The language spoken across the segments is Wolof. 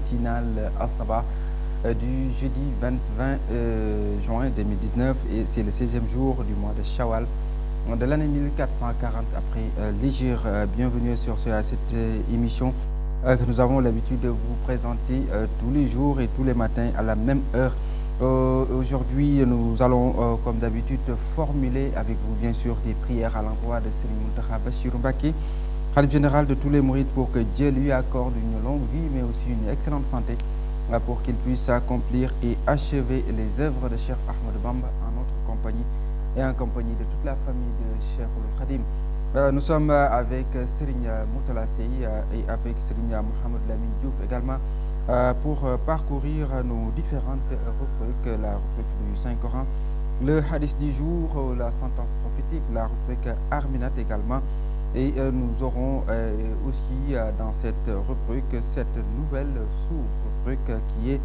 matinale As-Sabah du jeudi 20 juin 2019 et c'est le 16e jour du mois de Shawwal de l'année 1440 après l'Hégire. Bienvenue sur cette émission que nous avons l'habitude de vous présenter tous les jours et tous les matins à la même heure. Aujourd'hui, nous allons, comme d'habitude, formuler avec vous, bien sûr, des prières à l'endroit de Serigne Mountakha Bassirou Mbacké, khalife général de tous les mourides, pour que Dieu lui accorde une longue vie, mais aussi une excellente santé, pour qu'il puisse accomplir et achever les œuvres de Cheikh Ahmadou Bamba en notre compagnie et en compagnie de toute la famille de Cheikhoul Khadim. Nous sommes avec Serigne Mourtala Sey et avec Serigne Mohamed Lamine Diouf également pour parcourir nos différentes rubriques, la rubrique du Saint-Coran, le hadith du jour, la sentence prophétique, la rubrique Arminat également. Et nous aurons aussi dans cette rubrique cette nouvelle sous-rubrique qui est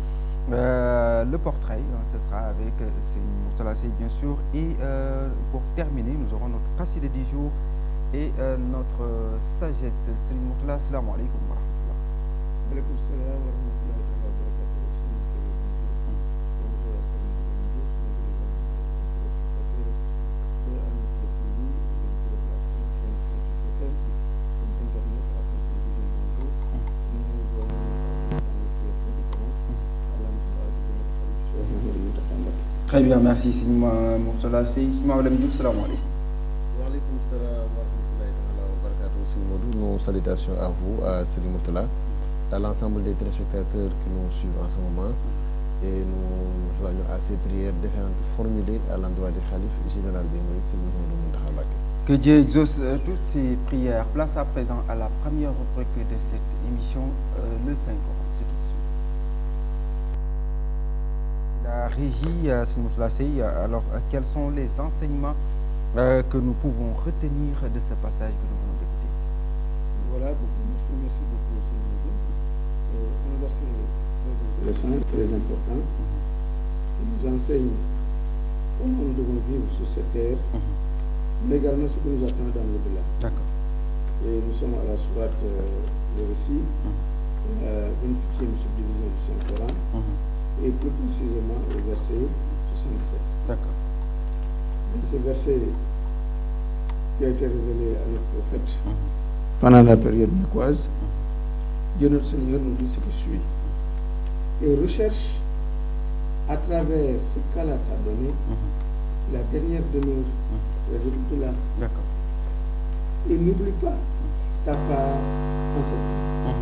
le portrait. Ce sera avec Serigne Mourtala Sey bien sûr. Et pour terminer, nous aurons notre qasida du jour et notre sagesse. Serigne Mourtala, assalamu alaikum wa rahmatullah. Aleykum salaam wa rahmatullahi wa barakatuh. Très bien, merci Serigne Mourtala Sey. Madame Diouf, assalamu alaikum. Wa aleykum salaam wa rahmatullahi wa barakatuh. Serigne Modou, nos salutations à vous, à Serigne Mourtala, à l'ensemble des téléspectateurs qui nous suivent en ce moment, et nous joignons à ces prières différentes formulées à l'endroit du khalife général des mourides, Serigne Mountakha Mbacké. Que Dieu exauce toutes ces prières. Place à présent à la première rubrique de cette émission, le Saint-Coran. C'est tout de suite. La régie, Serigne Mourtala Sey, alors quels sont les enseignements que nous pouvons retenir de ce passage que nous venons d'écouter? Voilà, merci beaucoup, Serigne Modou. Un verset très intéressant, très important, qui nous enseigne comment nous devons vivre sur cette terre, mais également ce qui nous attend dans l'au-delà. D'accord. Et nous sommes à la sourate le récit, c'est la 28e subdivision du Saint-Coran, et plus précisément au verset 77. D'accord. Et ce verset qui a été révélé à notre prophète pendant la période mécoise, Dieu notre Seigneur nous dit ce qui suit. Et recherche à travers ce qu'Allah t'a donné, la dernière demeure, là. D'accord. Et n'oublie pas ta part en cette vie.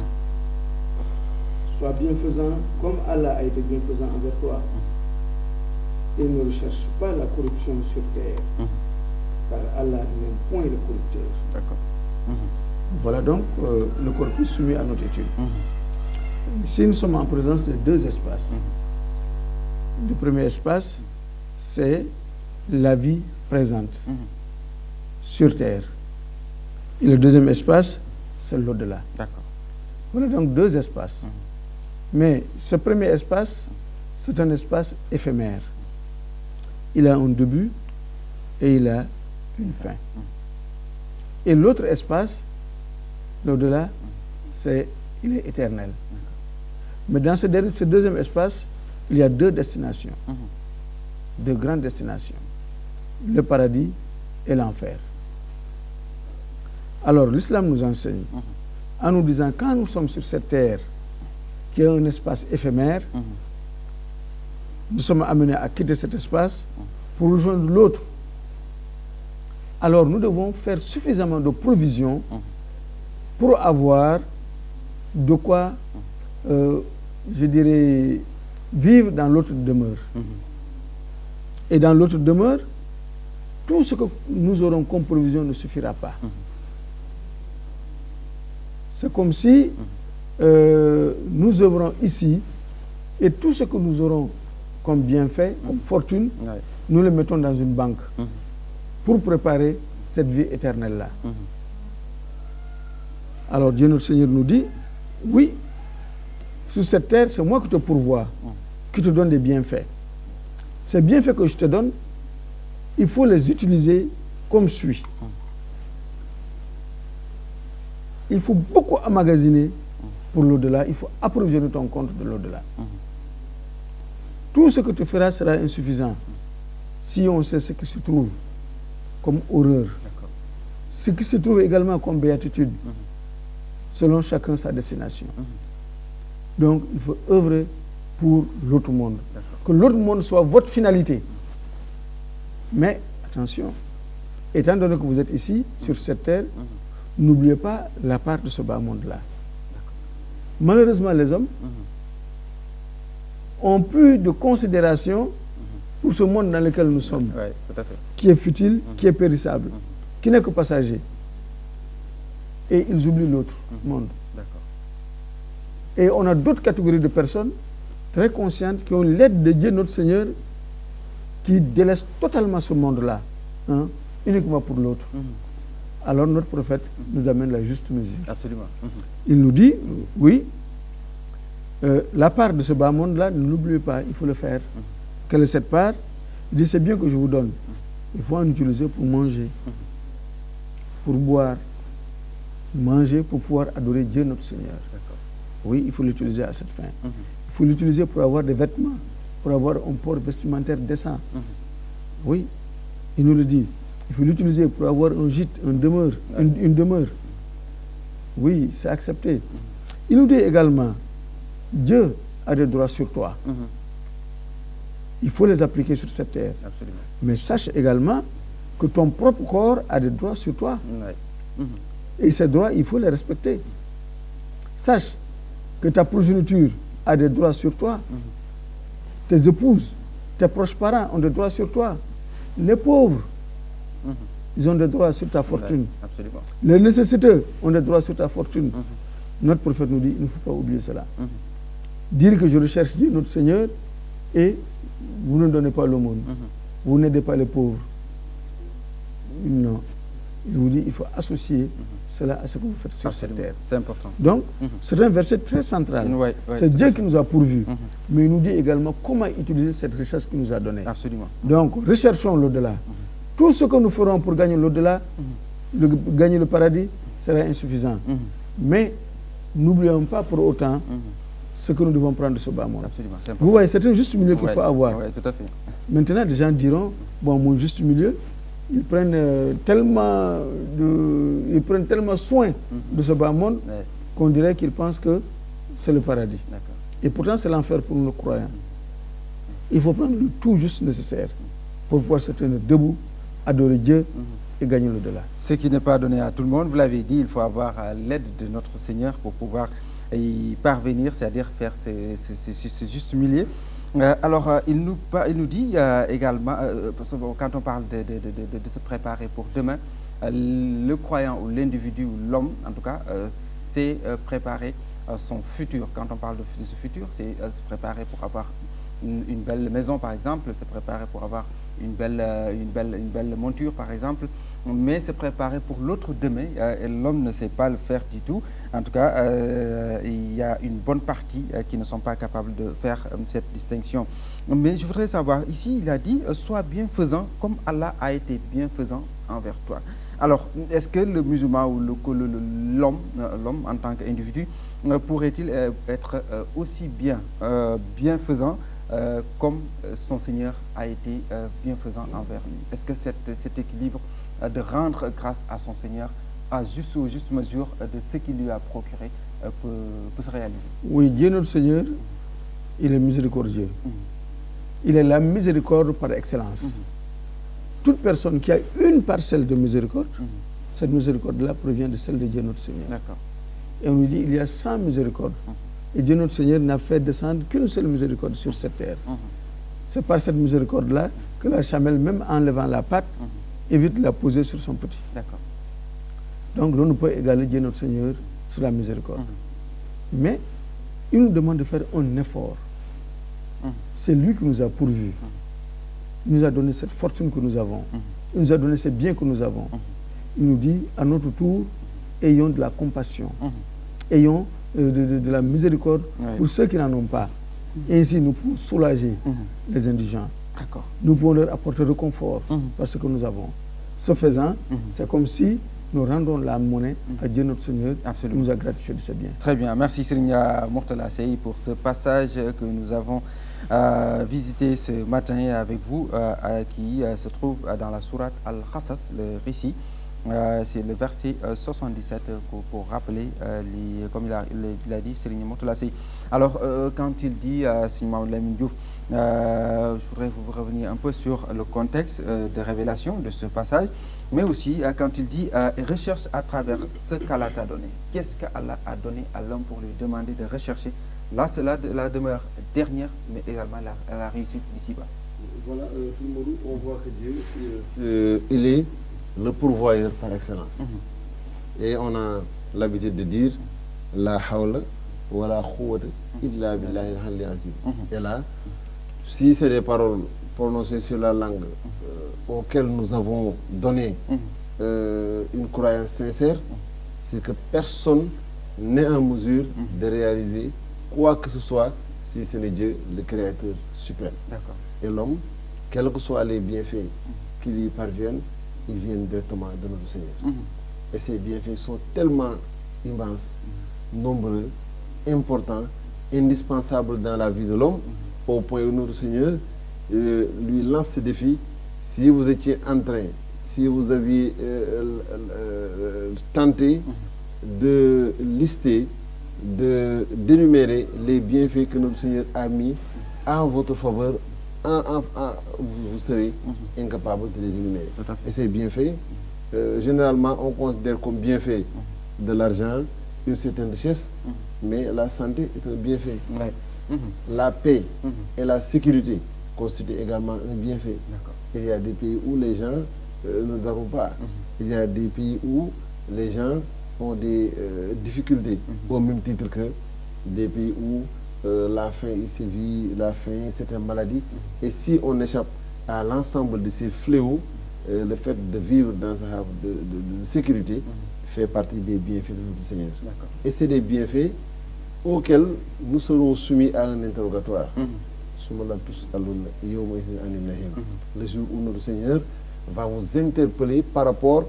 Sois bienfaisant comme Allah a été bienfaisant envers toi. Et ne recherche pas la corruption sur terre, car Allah n'aime point le corrupteur. D'accord. Voilà donc le corpus soumis à notre étude. Ici, nous sommes en présence de deux espaces. Le premier espace, c'est la vie présente sur terre. Et le deuxième espace, c'est l'au-delà. D'accord. Voilà donc deux espaces. Mais ce premier espace, c'est un espace éphémère. Il a un début et il a une fin. Et l'autre espace, l'au-delà, il est éternel. Mais dans ce deuxième espace, il y a deux destinations, deux grandes destinations, le paradis et l'enfer. Alors l'islam nous enseigne, en nous disant, quand nous sommes sur cette terre, qui est un espace éphémère, nous sommes amenés à quitter cet espace pour rejoindre l'autre. Alors nous devons faire suffisamment de provisions pour avoir de quoi, je dirais, vivre dans l'autre demeure. Et dans l'autre demeure, tout ce que nous aurons comme provision ne suffira pas. C'est comme si nous œuvrons ici et tout ce que nous aurons comme bienfait, comme fortune, nous le mettons dans une banque pour préparer cette vie éternelle-là. Alors Dieu notre Seigneur nous dit, oui, sur cette terre, c'est moi qui te pourvois, qui te donne des bienfaits. Ces bienfaits que je te donne, il faut les utiliser comme suit. Il faut beaucoup emmagasiner pour l'au-delà, il faut approvisionner ton compte de l'au-delà. Tout ce que tu feras sera insuffisant si on sait ce qui se trouve comme horreur, ce qui se trouve également comme béatitude, selon chacun sa destination. Donc, il faut œuvrer pour l'autre monde. Que l'autre monde soit votre finalité. Mais, attention, étant donné que vous êtes ici, sur cette terre, n'oubliez pas la part de ce bas monde-là. Malheureusement, les hommes ont plus de considération pour ce monde dans lequel nous sommes, qui est futile, qui est périssable, qui n'est que passager. Et ils oublient l'autre monde. Et on a d'autres catégories de personnes très conscientes qui ont l'aide de Dieu, notre Seigneur, qui délaissent totalement ce monde-là, uniquement pour l'autre. Alors notre prophète nous amène la juste mesure. Absolument. Il nous dit, oui, la part de ce bas monde-là, ne l'oubliez pas, il faut le faire. Quelle est cette part? Il dit, c'est bien que je vous donne. Il faut en utiliser pour manger, pour boire, manger pour pouvoir adorer Dieu notre Seigneur. Oui, il faut l'utiliser à cette fin. Il faut l'utiliser pour avoir des vêtements, pour avoir un port vestimentaire décent. Oui, il nous le dit. Il faut l'utiliser pour avoir un gîte, une demeure. Oui, c'est accepté. Il nous dit également, Dieu a des droits sur toi. Il faut les appliquer sur cette terre. Absolument. Mais sache également que ton propre corps a des droits sur toi. Et ces droits, il faut les respecter. Sache que ta progéniture a des droits sur toi. Tes épouses, tes proches parents ont des droits sur toi. Les pauvres, ils ont des droits sur ta fortune. Absolument. Les nécessiteux ont des droits sur ta fortune. Notre prophète nous dit, il ne faut pas oublier cela. Dire que je recherche Dieu, notre Seigneur, et vous ne donnez pas l'aumône. Vous n'aidez pas les pauvres. Non. Il vous dit, il faut associer cela à ce que vous faites sur cette terre. C'est important. Donc, c'est un verset très central. C'est Dieu qui nous a pourvus. Mais il nous dit également comment utiliser cette richesse qu'il nous a donnée. Absolument. Donc, recherchons l'au-delà. Tout ce que nous ferons pour gagner l'au-delà, gagner le paradis, sera insuffisant. Mais n'oublions pas pour autant ce que nous devons prendre de ce bas monde. Absolument. Vous voyez, c'est un juste milieu qu'il faut avoir. Oui, tout à fait. Maintenant, des gens diront, bon, mon juste milieu, ils prennent tellement soin de ce bas monde qu'on dirait qu'ils pensent que c'est le paradis. Et pourtant, c'est l'enfer pour nous croyants. Il faut prendre le tout juste nécessaire pour pouvoir se tenir debout, adorer Dieu et gagner l'au-delà. Ce qui n'est pas donné à tout le monde, vous l'avez dit, il faut avoir l'aide de notre Seigneur pour pouvoir y parvenir, c'est-à-dire faire ce juste milieu. Alors, il nous dit également, quand on parle de se préparer pour demain, le croyant ou l'individu ou l'homme, en tout cas, c'est préparer son futur. Quand on parle de ce futur, c'est se préparer pour avoir une belle maison, par exemple, se préparer pour avoir une belle monture, par exemple, mais se préparer pour l'autre demain. L'homme ne sait pas le faire du tout. En tout cas, il y a une bonne partie qui ne sont pas capables de faire cette distinction. Mais je voudrais savoir, ici, il a dit « Sois bienfaisant comme Allah a été bienfaisant envers toi ». Alors, est-ce que le musulman ou l'homme en tant qu'individu pourrait-il être aussi bienfaisant comme son Seigneur a été bienfaisant envers lui? Est-ce que cet équilibre de rendre grâce à son Seigneur à juste mesure de ce qu'il lui a procuré peut se réaliser? Oui, Dieu notre Seigneur, il est miséricordieux. Il est la miséricorde par excellence. Toute personne qui a une parcelle de miséricorde, cette miséricorde-là provient de celle de Dieu notre Seigneur. Et on nous dit il y a 100 miséricordes. Et Dieu notre Seigneur n'a fait descendre qu'une seule miséricorde sur cette terre. C'est par cette miséricorde-là que la chamelle, même en levant la patte, évite de la poser sur son petit. Donc l'on ne peut égaler Dieu notre Seigneur sur la miséricorde. Mais il nous demande de faire un effort. C'est lui qui nous a pourvus. Il nous a donné cette fortune que nous avons. Il nous a donné ces biens que nous avons. Il nous dit, à notre tour, ayons de la compassion. Ayons de la miséricorde pour ceux qui n'en ont pas. Et ainsi, nous pouvons soulager les indigents. Nous pouvons leur apporter réconfort par ce que nous avons. Ce faisant, c'est comme si nous rendons la monnaie à Dieu notre Seigneur qui nous a gratifié de ses biens. Très bien, merci Serigne Mourtala Sey pour ce passage que nous avons visité ce matin avec vous, qui se trouve dans la sourate Al-Qasas, le récit. C'est le verset 77 pour rappeler, comme il a dit, Serigne Mourtala Sey. Alors, quand il dit, Serigne Mamadou Lamine Diouf, je voudrais vous revenir un peu sur le contexte de révélation de ce passage, mais aussi quand il dit recherche à travers ce qu'Allah t'a donné. Qu'est-ce qu'Allah a donné à l'homme pour lui demander de rechercher? Là, c'est la demeure dernière, mais également la réussite d'ici-bas. Voilà, on voit que Dieu, il est le pourvoyeur par excellence. Et on a l'habitude de dire la hawla wa la quwwata illa billahi al-ali azim. Et là, si c'est des paroles prononcées sur la langue auxquelles nous avons donné une croyance sincère, c'est que personne n'est en mesure de réaliser quoi que ce soit si ce n'est Dieu, le Créateur suprême. Et l'homme, quels que soient les bienfaits qui lui parviennent, ils viennent directement de notre Seigneur. Et ces bienfaits sont tellement immenses, nombreux, importants, indispensables dans la vie de l'homme, au point où notre Seigneur lui lance ce défi. Si vous étiez en train, si vous aviez tenté de lister, d'énumérer les bienfaits que notre Seigneur a mis en votre faveur, vous serez incapable de les énumérer. Et ces bienfaits, généralement, on considère comme bienfait de l'argent, une certaine richesse, mais la santé est un bienfait. La paix et la sécurité constituent également un bienfait. Il y a des pays où les gens ne dorment pas. Il y a des pays où les gens ont des difficultés, au même titre que des pays où la faim il sévit, la faim, certaines maladies. Et si on échappe à l'ensemble de ces fléaux, le fait de vivre dans un havre de sécurité fait partie des bienfaits de notre Seigneur. Et c'est des bienfaits auxquels nous serons soumis à un interrogatoire. Le jour où notre Seigneur va vous interpeller par rapport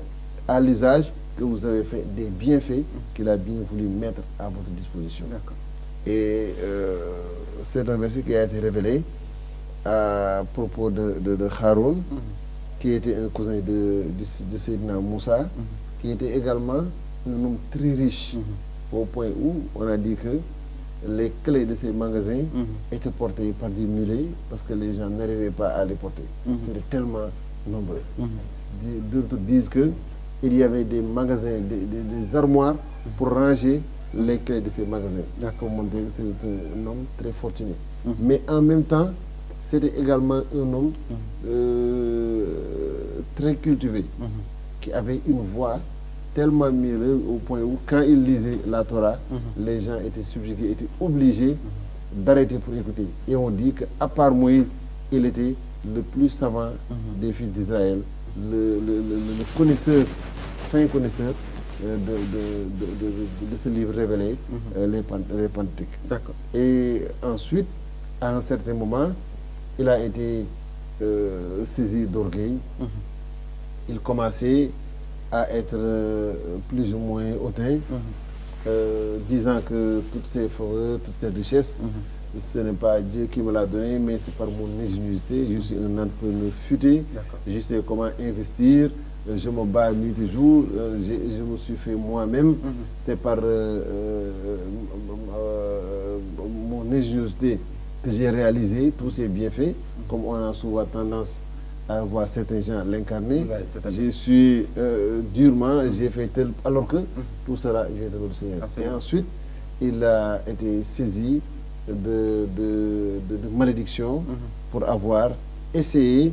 à l'usage que vous avez fait des bienfaits qu'il a bien voulu mettre à votre disposition. Et c'est un verset qui a été révélé à propos de Haroun, qui était un cousin de Sayyidina Moussa, qui était également un homme très riche, au point où on a dit que les clés de ces magasins étaient portées par des mulets parce que les gens n'arrivaient pas à les porter. C'était tellement nombreux. D'autres disent qu'il y avait des magasins, des armoires pour ranger les clés de ces magasins. Pour montrer que c'était un homme très fortuné. Mais en même temps, c'était également un homme très cultivé, qui avait une voix tellement mielleuse au point où, quand il lisait la Torah, les gens étaient subjugués, étaient obligés d'arrêter pour écouter. Et on dit qu'à part Moïse, il était le plus savant des fils d'Israël, le connaisseur, fin connaisseur de ce livre révélé, les Pentateuques. Et ensuite, à un certain moment, il a été saisi d'orgueil. Il commençait à être plus ou moins hautain, disant que toutes ces faveurs, toutes ces richesses, ce n'est pas Dieu qui me l'a donné, mais c'est par mon ingéniosité. Je suis un entrepreneur futé, je sais comment investir, je me bats nuit et jour, je me suis fait moi-même. C'est par mon ingéniosité que j'ai réalisé tous ces bienfaits, comme on a souvent tendance à voir certains gens l'incarner. Je suis durement, j'ai fait tel, alors que tout cela vient de notre Seigneur. Et ensuite, il a été saisi de malédiction pour avoir essayé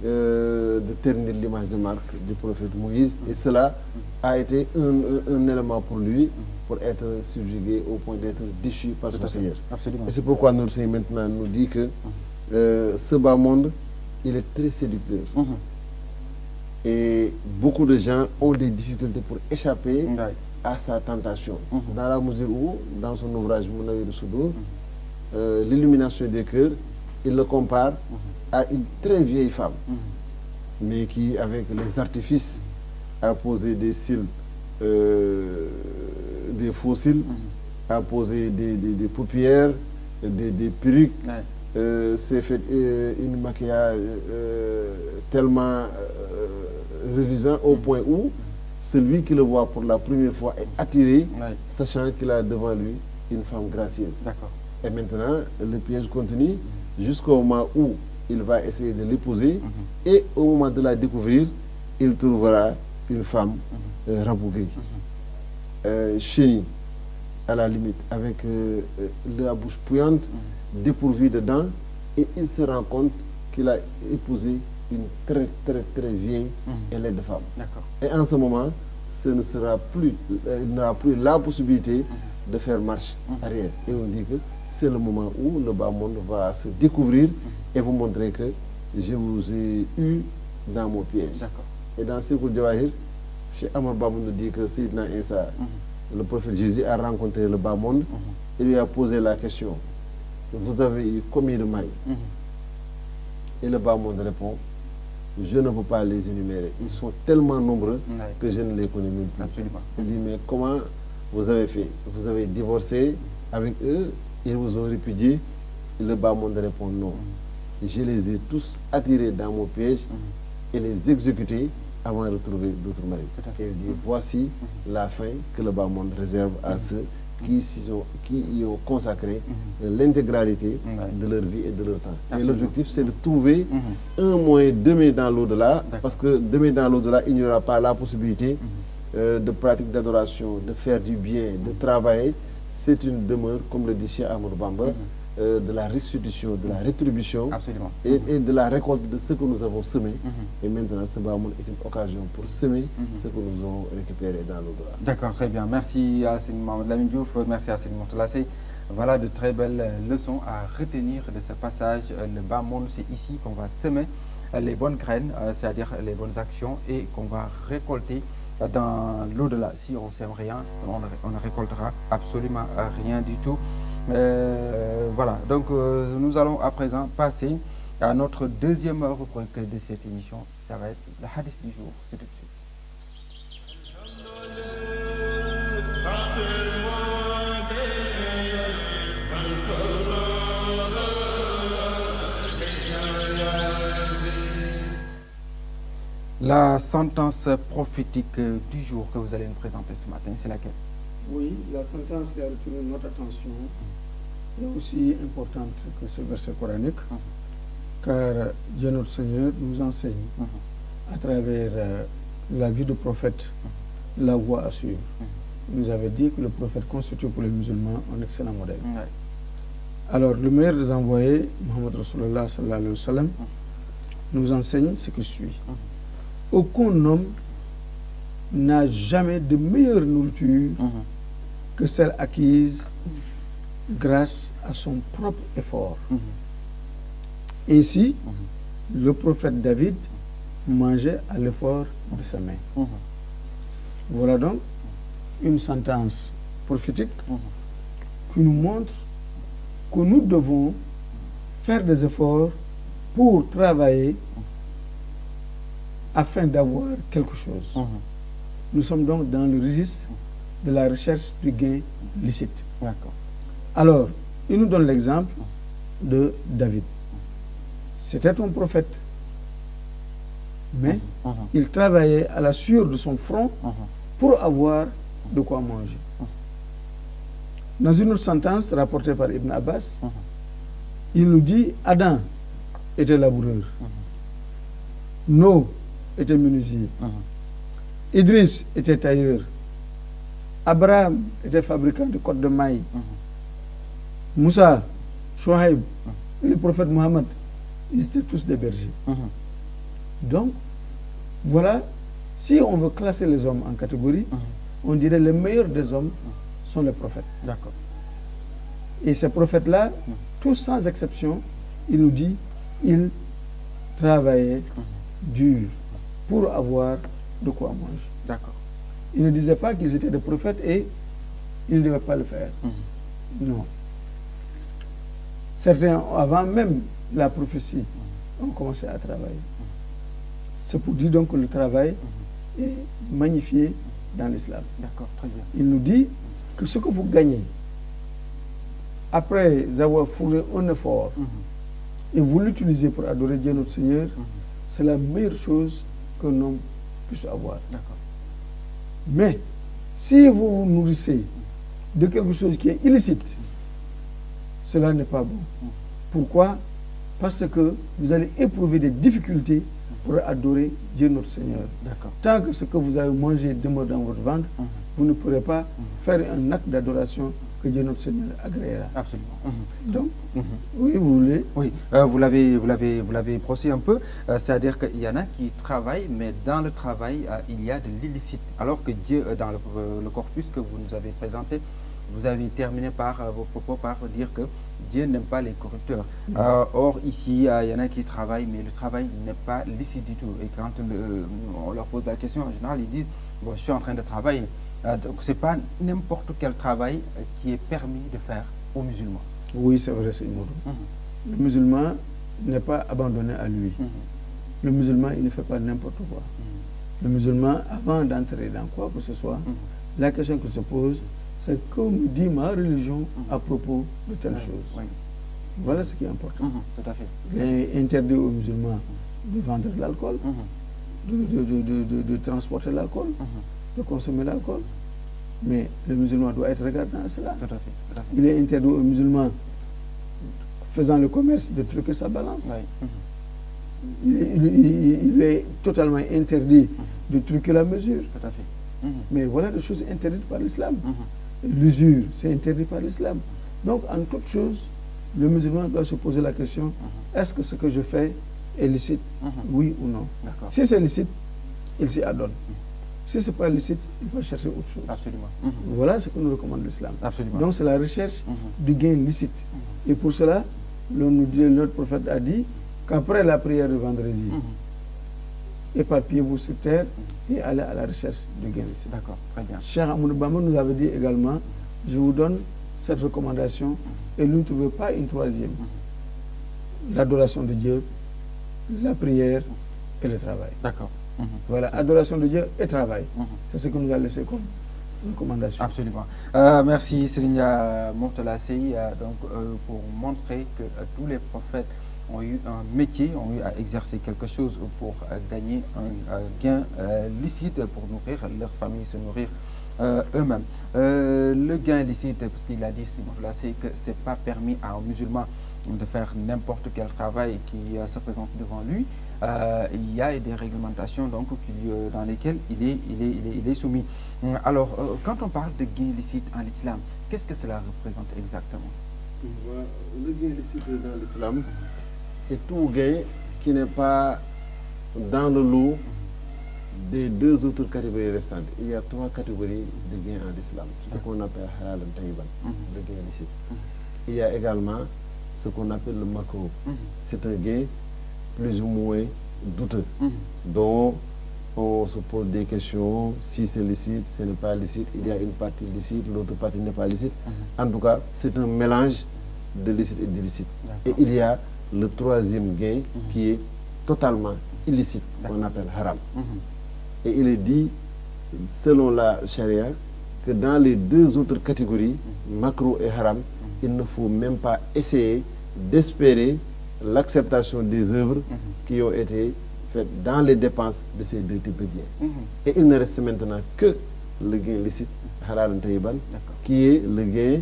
de ternir l'image de marque du prophète Moïse. Et cela a été un élément pour lui, pour être subjugué au point d'être déchu par son Seigneur. Et c'est pourquoi notre Seigneur maintenant nous dit que ce bas monde, il est très séducteur. Et beaucoup de gens ont des difficultés pour échapper à sa tentation. Dans la mesure où, dans son ouvrage Munawwir Soudour, l'illumination des cœurs, il le compare à une très vieille femme, mais qui, avec les artifices a posé des cils, des faux cils, a posé des paupières, des perruques, s'est fait une maquillage tellement réduisant au point où celui qui le voit pour la première fois est attiré, sachant qu'il a devant lui une femme gracieuse. Et maintenant, le piège continue jusqu'au moment où il va essayer de l'épouser et au moment de la découvrir, il trouvera une femme rabougrie, chenille, à la limite, avec la bouche puante, dépourvue de dents, et il se rend compte qu'il a épousé une très vieille et laide femme. Et en ce moment, ce ne sera plus, il n'aura plus la possibilité de faire marche arrière. Et on dit que c'est le moment où le bas monde va se découvrir et vous montrer que je vous ai eu dans mon piège. Et dans Sekoul Jawahir, chez Amar Baba nous dit que Sayyidina Isa, le prophète Jésus, a rencontré le bas monde et lui a posé la question: vous avez eu combien de maris? Et le bas monde répond: je ne peux pas les énumérer. Ils sont tellement nombreux que je ne les connais même plus. Il dit: mais comment vous avez fait? Vous avez divorcé avec eux, ils vous ont répudié? Et le bas monde répond: non. Je les ai tous attirés dans mon piège et les exécutés avant de trouver d'autres maris. Et il dit: voici la fin que le bas monde réserve à ceux qui y ont consacré l'intégralité de leur vie et de leur temps. Et l'objectif, c'est de trouver un moyen d'aimer dans l'au-delà, parce que d'aimer dans l'au-delà, il n'y aura pas la possibilité de pratique d'adoration, de faire du bien, de travailler. C'est une demeure, comme le dit Cheikh Ahmadou Bamba, de la restitution, de la rétribution et de la récolte de ce que nous avons semé. Et maintenant, ce bas monde est une occasion pour semer ce que nous avons récupéré dans l'au-delà. D'accord, très bien. Merci à Serigne Mamadou Lamine Diouf, merci à Serigne Mourtala Seye. Voilà de très belles leçons à retenir de ce passage. Le bas monde, c'est ici qu'on va semer les bonnes graines, c'est-à-dire les bonnes actions, et qu'on va récolter dans l'au-delà. Si on ne sème rien, on ne récoltera absolument rien du tout. Voilà, donc nous allons à présent passer à notre deuxième rubrique de cette émission. Ça va être le hadith du jour. C'est tout de suite. La sentence prophétique du jour que vous allez nous présenter ce matin, c'est laquelle? Oui, la sentence qui a retenu notre attention est aussi importante que ce verset coranique, car Dieu notre Seigneur nous enseigne à travers la vie du prophète la voie à suivre. Il nous avait dit que le prophète constitue pour les musulmans un excellent modèle. Alors, le meilleur des envoyés, Muhammad Rasulullah sallallahu alayhi wa sallam, nous enseigne ce qui suit. Aucun homme n'a jamais de meilleure nourriture que celle acquise grâce à son propre effort. Ainsi, le prophète David mangeait à l'effort de sa main. Voilà donc une sentence prophétique qui nous montre que nous devons faire des efforts pour travailler afin d'avoir quelque chose. Nous sommes donc dans le registre de la recherche du gain licite. Alors, il nous donne l'exemple de David. C'était un prophète, mais il travaillait à la sueur de son front pour avoir de quoi manger. Dans une autre sentence rapportée par Ibn Abbas, il nous dit: Adam était laboureur, Noé était menuisier, Idriss était tailleur, Abraham était fabricant de côtes de mailles, Moussa, Shoaib et le prophète Mohammed, ils étaient tous des bergers. Donc, voilà, si on veut classer les hommes en catégories, on dirait les meilleurs des hommes sont les prophètes. Et ces prophètes-là, tous sans exception, il nous dit, ils travaillaient dur pour avoir de quoi manger. Il ne disait pas qu'ils étaient des prophètes et ils ne devaient pas le faire. Non. Certains, avant même la prophétie, ont commencé à travailler. C'est pour dire donc que le travail est magnifié dans l'islam. D'accord, très bien. Il nous dit que ce que vous gagnez, après avoir fourni un effort, et vous l'utilisez pour adorer Dieu notre Seigneur, c'est la meilleure chose qu'un homme puisse avoir. D'accord. Mais si vous vous nourrissez de quelque chose qui est illicite, cela n'est pas bon. Pourquoi? Parce que vous allez éprouver des difficultés pour adorer Dieu notre Seigneur. D'accord. Tant que ce que vous avez mangé demeure dans votre ventre, vous ne pourrez pas faire un acte d'adoration que Dieu notre Seigneur agréera. Absolument. Donc, oui, vous voulez. Oui, vous l'avez brossé un peu, c'est-à-dire qu'il y en a qui travaillent, mais dans le travail, il y a de l'illicite. Alors que Dieu, dans le corpus que vous nous avez présenté, vous avez terminé par vos propos par dire que Dieu n'aime pas les corrupteurs. Or, ici, il y en a qui travaillent, mais le travail n'est pas licite du tout. Et quand on leur pose la question, en général, ils disent, bon, je suis en train de travailler. Donc, ce n'est pas n'importe quel travail qui est permis de faire aux musulmans. Oui, c'est vrai, c'est Moudou. Le musulman n'est pas abandonné à lui. Le musulman, il ne fait pas n'importe quoi. Le musulman, avant d'entrer dans quoi que ce soit, la question que se pose, c'est que me dit ma religion à propos de telle chose. Oui. Voilà ce qui est important. Tout à fait. Il est interdit aux musulmans de vendre de l'alcool, de transporter l'alcool, de consommer l'alcool. Mais le musulman doit être regardant à cela. Tout à fait. Tout à fait. Il est interdit aux musulmans faisant le commerce de truquer sa balance. Oui. Il est totalement interdit de truquer la mesure. Tout à fait. Mais voilà des choses interdites par l'islam. L'usure, c'est interdit par l'islam. Donc, en toute chose, le musulman doit se poser la question, est-ce que ce que je fais est licite, oui ou non? Si c'est licite, il s'y adonne. Si ce n'est pas licite, il va chercher autre chose. Absolument. Voilà ce que nous recommande l'islam. Absolument. Donc, c'est la recherche du gain licite. Et pour cela, notre prophète a dit qu'après la prière de vendredi, éparpillez-vous sur terre et allez à la recherche du gain licite. D'accord, très bien. Cheikh Ahmadou Bamba nous avait dit également, je vous donne cette recommandation et ne trouvez pas une troisième. L'adoration de Dieu, la prière et le travail. D'accord. Voilà, adoration de Dieu et travail. C'est ce que nous a laissé comme recommandation. Absolument. Merci Serigne Mourtala Sey pour montrer que tous les prophètes ont eu un métier, ont eu à exercer quelque chose pour gagner un gain licite pour nourrir leur famille, se nourrir eux-mêmes. Le gain licite, parce qu'il a dit, c'est que ce n'est pas permis à un musulman de faire n'importe quel travail qui se présente devant lui. Il y a des réglementations donc, dans lesquelles il est soumis. Alors, quand on parle de gain licite en islam, qu'est-ce que cela représente exactement? Le gain licite dans l'islam est tout gain qui n'est pas dans le lot des deux autres catégories restantes. Il y a trois catégories de gains en islam. Ce qu'on appelle halal et tayyiban, le gain licite. Il y a également ce qu'on appelle le makruh. C'est un gain plus ou moins douteux, dont on se pose des questions, si c'est licite, ce n'est pas licite, il y a une partie licite, l'autre partie n'est pas licite. En tout cas, c'est un mélange de licite et d'illicite. Et il y a le troisième gain qui est totalement illicite, qu'on appelle haram. Et il est dit, selon la charia, que dans les deux autres catégories, makruh et haram, il ne faut même pas essayer d'espérer l'acceptation des œuvres qui ont été faites dans les dépenses de ces deux types de biens. Et il ne reste maintenant que le gain licite, halal tayyiban, qui est le gain,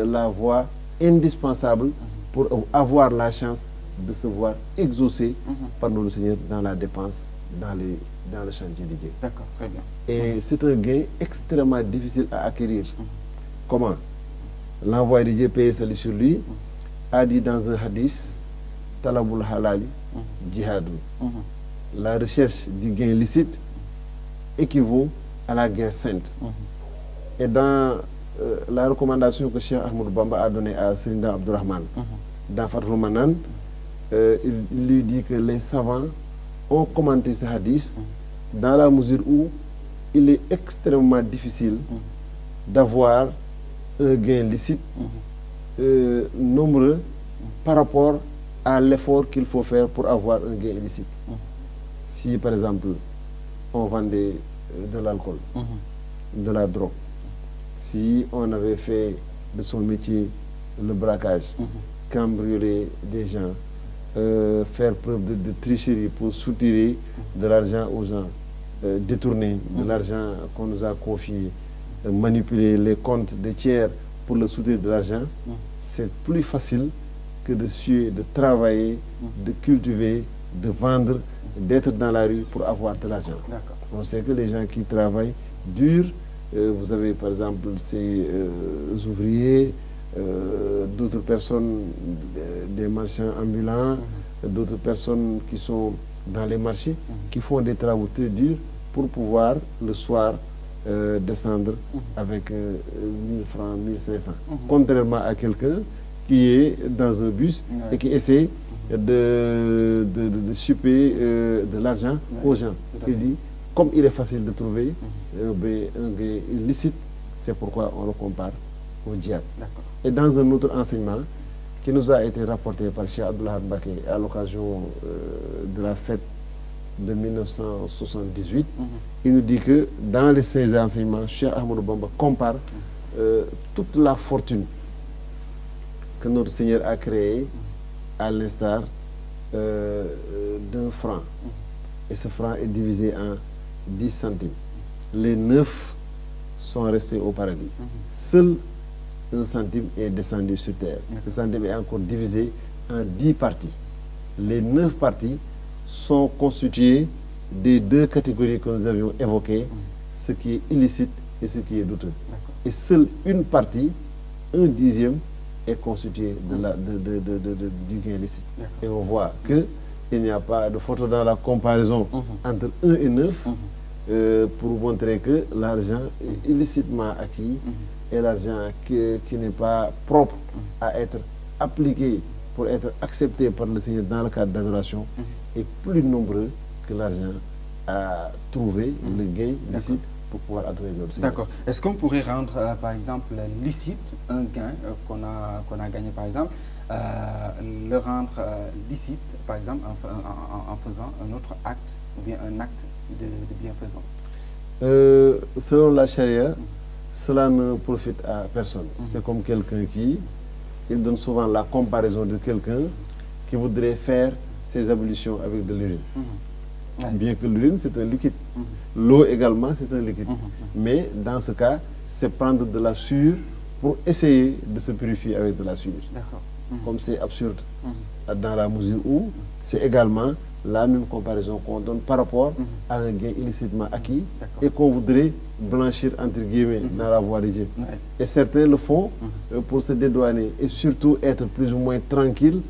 la voie indispensable pour avoir la chance de se voir exaucé par notre Seigneur dans la dépense, dans le chantier de Dieu. D'accord, très bien. Et c'est un gain extrêmement difficile à acquérir. Comment? L'envoyé de Dieu, paix salut sur lui, a dit dans un hadith, Talabul halali, djihadou. La recherche du gain licite équivaut à la guerre sainte. Et dans la recommandation que Cheikh Ahmadou Bamba a donnée à Serigne Abdourahmane, dans Fathul Manan, il lui dit que les savants ont commenté ce hadith dans la mesure où il est extrêmement difficile d'avoir un gain licite nombreux par rapport à l'effort qu'il faut faire pour avoir un gain illicite. Si par exemple on vendait de l'alcool, de la drogue. Si on avait fait de son métier le braquage, cambrioler des gens, faire preuve de tricherie pour soutirer de l'argent aux gens, détourner de l'argent qu'on nous a confié, manipuler les comptes des tiers pour le soutirer de l'argent, c'est plus facile que de suer, de travailler, de cultiver, de vendre, d'être dans la rue pour avoir de l'argent. On sait que les gens qui travaillent dur, vous avez par exemple ces ouvriers, d'autres personnes, des marchands ambulants, d'autres personnes qui sont dans les marchés, qui font des travaux très durs pour pouvoir le soir descendre avec 1000 francs, 1500. Contrairement à quelqu'un qui est dans un bus et qui essaie de choper de l'argent aux gens. Il dit, comme il est facile de trouver un gain illicite, c'est pourquoi on le compare au diable. Et dans un autre enseignement qui nous a été rapporté par Cheikh Abdullah Mbacké à l'occasion de la fête de 1978, il nous dit que dans les 16 enseignements, Cheikh Ahmadou Bamba compare toute la fortune que notre Seigneur a créée à l'instar d'un franc. Et ce franc est divisé en 10 centimes. Les 9 sont restés au paradis. Seul un centime est descendu sur terre. Ce centime est encore divisé en 10 parties. Les 9 parties sont constituées des 2 catégories que nous avions évoquées, ce qui est illicite et ce qui est douteux. Et seule une partie, un dixième, est constituée du gain illicite. Et on voit qu'il n'y a pas de photo dans la comparaison entre 1 et 9 pour montrer que l'argent illicitement acquis et l'argent qui n'est pas propre à être appliqué pour être accepté par le Seigneur dans le cadre d'adoration est plus nombreux que l'argent à trouver, le gain licite pour pouvoir adorer notre Seigneur. D'accord. Est-ce qu'on pourrait rendre, par exemple, licite un gain qu'on a gagné, par exemple, le rendre licite, par exemple, en faisant un autre acte, ou bien un acte de bienfaisance? Selon la charia, cela ne profite à personne. C'est comme quelqu'un il donne souvent la comparaison de quelqu'un qui voudrait faire ses ablutions avec de l'urine. Bien que l'urine, c'est un liquide. L'eau également, c'est un liquide. Mais dans ce cas, c'est prendre de la sueur pour essayer de se purifier avec de la sueur. Comme c'est absurde dans la mesure où c'est également la même comparaison qu'on donne par rapport à un gain illicitement acquis et qu'on voudrait blanchir entre guillemets dans la voie de Dieu. Et certains le font pour se dédouaner et surtout être plus ou moins tranquilles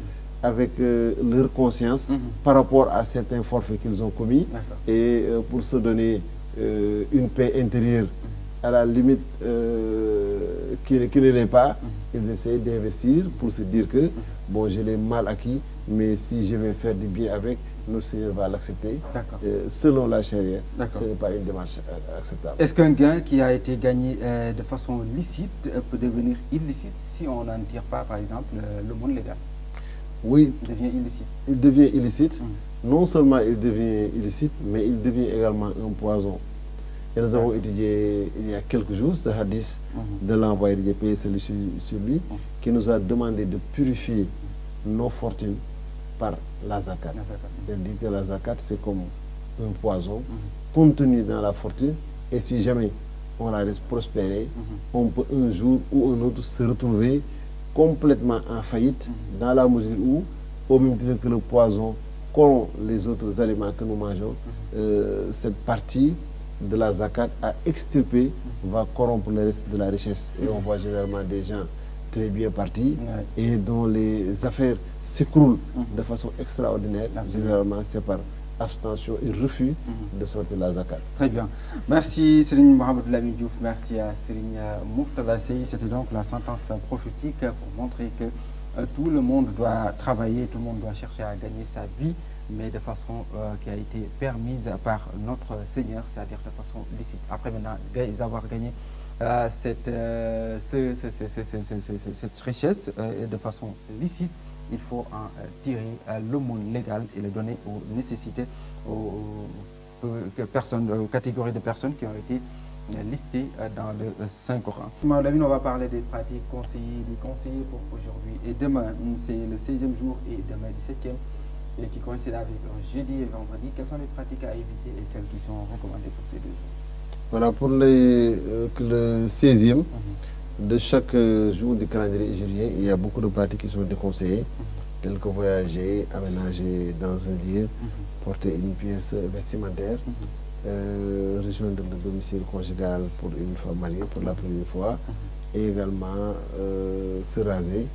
avec leur conscience par rapport à certains forfaits qu'ils ont commis et pour se donner une paix intérieure à la limite qui ne l'est pas, ils essaient d'investir pour se dire que bon, je l'ai mal acquis, mais si je vais faire du bien avec, notre Seigneur va l'accepter. Selon la charia, ce n'est pas une démarche acceptable. Est-ce qu'un gain qui a été gagné de façon licite peut devenir illicite si on n'en tire pas, par exemple, le monde légal? Oui. Il devient illicite. Il devient illicite. Non seulement il devient illicite, mais il devient également un poison. Et nous avons étudié il y a quelques jours ce hadith de l'envoyé de Dieu, paix sur lui, qui nous a demandé de purifier nos fortunes par la zakat. Il dit que la zakat, c'est comme un poison contenu dans la fortune, et si jamais on la laisse prospérer, on peut un jour ou un autre se retrouver complètement en faillite, dans la mesure où, au même titre que le poison, qu'ont les autres aliments que nous mangeons, cette partie de la zakat à extirper va corrompre le reste de la richesse. Et on voit généralement des gens très bien partis et dont les affaires s'écroulent de façon extraordinaire. Généralement, c'est par abstention et refus de sortir la zakat. Très bien. Merci Serigne Mohamed Lamine Diouf, merci à Serigne Mourtada Sey. C'était donc la sentence prophétique pour montrer que tout le monde doit travailler, tout le monde doit chercher à gagner sa vie, mais de façon qui a été permise par notre Seigneur, c'est-à-dire de façon licite. Après maintenant, avoir gagné cette richesse de façon licite, il faut en tirer le monde légal et le donner aux nécessités, catégories de personnes qui ont été listées dans le Saint-Coran. On va parler des pratiques conseillées, des conseillers pour aujourd'hui et demain. C'est le 16e jour et demain 17e. Et qui coïncide avec jeudi et vendredi. Quelles sont les pratiques à éviter et celles qui sont recommandées pour ces 2 jours? Voilà, pour le 16e de chaque jour du calendrier hégirien, il y a beaucoup de pratiques qui sont déconseillées, telles que voyager, aménager dans un lieu, porter une pièce vestimentaire, rejoindre le domicile conjugal pour une femme mariée pour la première fois, et également se raser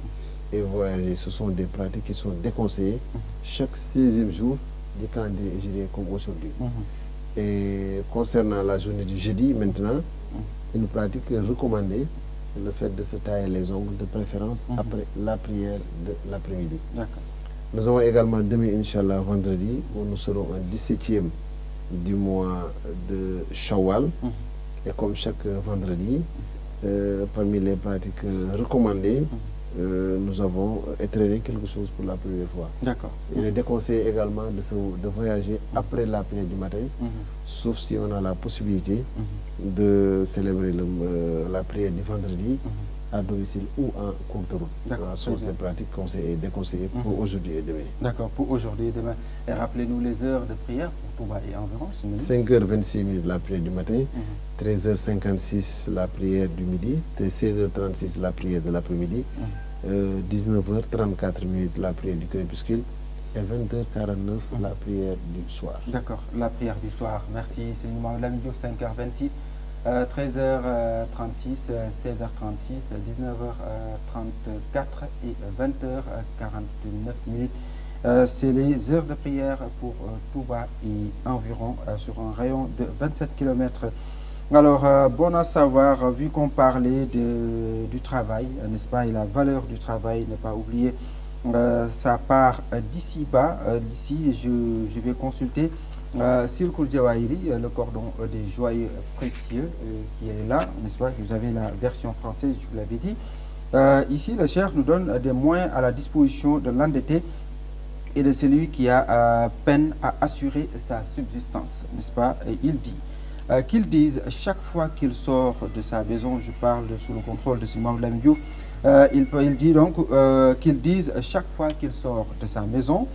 et voyager. Ce sont des pratiques qui sont déconseillées chaque 16e jour du calendrier hégirien comme aujourd'hui. Et concernant la journée du jeudi, maintenant, une pratique recommandée, le fait de se tailler les ongles de préférence après la prière de l'après-midi. Nous avons également demain, Inch'Allah, vendredi, où nous serons un 17e du mois de Shawwal. Et comme chaque vendredi, parmi les pratiques recommandées, nous avons étraîné quelque chose pour la première fois. D'accord. Il est déconseillé également de voyager après la prière du matin, sauf si on a la possibilité de célébrer la prière du vendredi à domicile ou en courte route. Voilà, sont ces pratiques conseillées et déconseillées pour aujourd'hui et demain. D'accord, pour aujourd'hui et demain. Et rappelez-nous les heures de prière pour Touba et environ. 5h26 la prière du matin, 13h56 la prière du midi, 16h36 la prière de l'après-midi, 19h34 la prière du crépuscule et 20h49 la prière du soir. D'accord, la prière du soir. Merci. C'est le numéro de la midi 5h26. 13h36, 16h36, 19h34 et 20h49. C'est les heures de prière pour Touba et environ sur un rayon de 27 km. Alors, bon à savoir, vu qu'on parlait du travail, n'est-ce pas, et la valeur du travail, ne pas oublier, ça part d'ici bas. D'ici, je vais consulter Silkoul Jawahiri, le cordon des joyaux précieux qui est là, n'est-ce pas? Vous avez la version française, je vous l'avais dit. Ici, le cheikh nous donne des moyens à la disposition de l'endetté et de celui qui a peine à assurer sa subsistance, n'est-ce pas? Et il dit qu'il dise chaque fois qu'il sort de sa maison, je parle sous le contrôle de Simon Lamdiouf, il dit donc qu'il dise chaque fois qu'il sort de sa maison,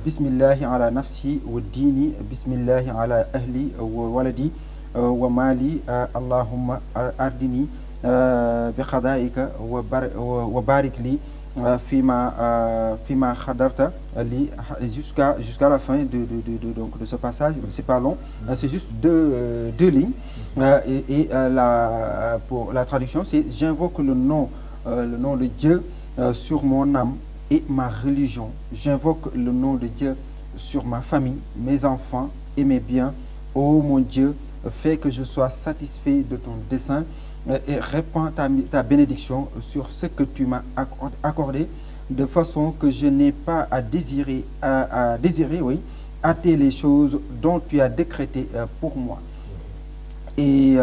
Bismillahi ala nafsi wa dini, Bismillahi ala ahli wa waladi wa mali, Allahumma ardini bi khadaika wa barik li fima khadarta li, jusqu'à la fin donc de ce passage. C'est pas long, c'est juste deux lignes, pour la traduction c'est: j'invoque le nom de Dieu sur mon âme et ma religion. J'invoque le nom de Dieu sur ma famille, mes enfants et mes biens. Ô mon Dieu, fais que je sois satisfait de ton dessein et répands ta bénédiction sur ce que tu m'as accordé, de façon que je n'ai pas à désirer, hâter les choses dont tu as décrété pour moi. Et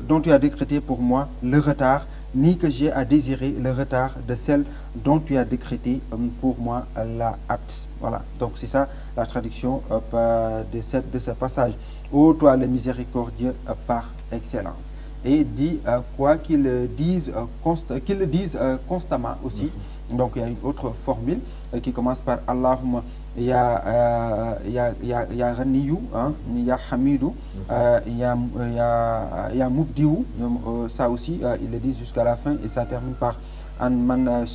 dont tu as décrété pour moi le retard, ni que j'ai à désirer le retard de celle dont tu as décrété pour moi la hâte. Voilà, donc c'est ça la traduction de ce passage. Ô toi le miséricordieux par excellence. Et dit quoi qu'il le dise constamment aussi. Donc il y a une autre formule qui commence par Allahumma ya Ghaniyu, ya Hamidou, ya Mubdiou, ça aussi ils le disent jusqu'à la fin et ça termine par An man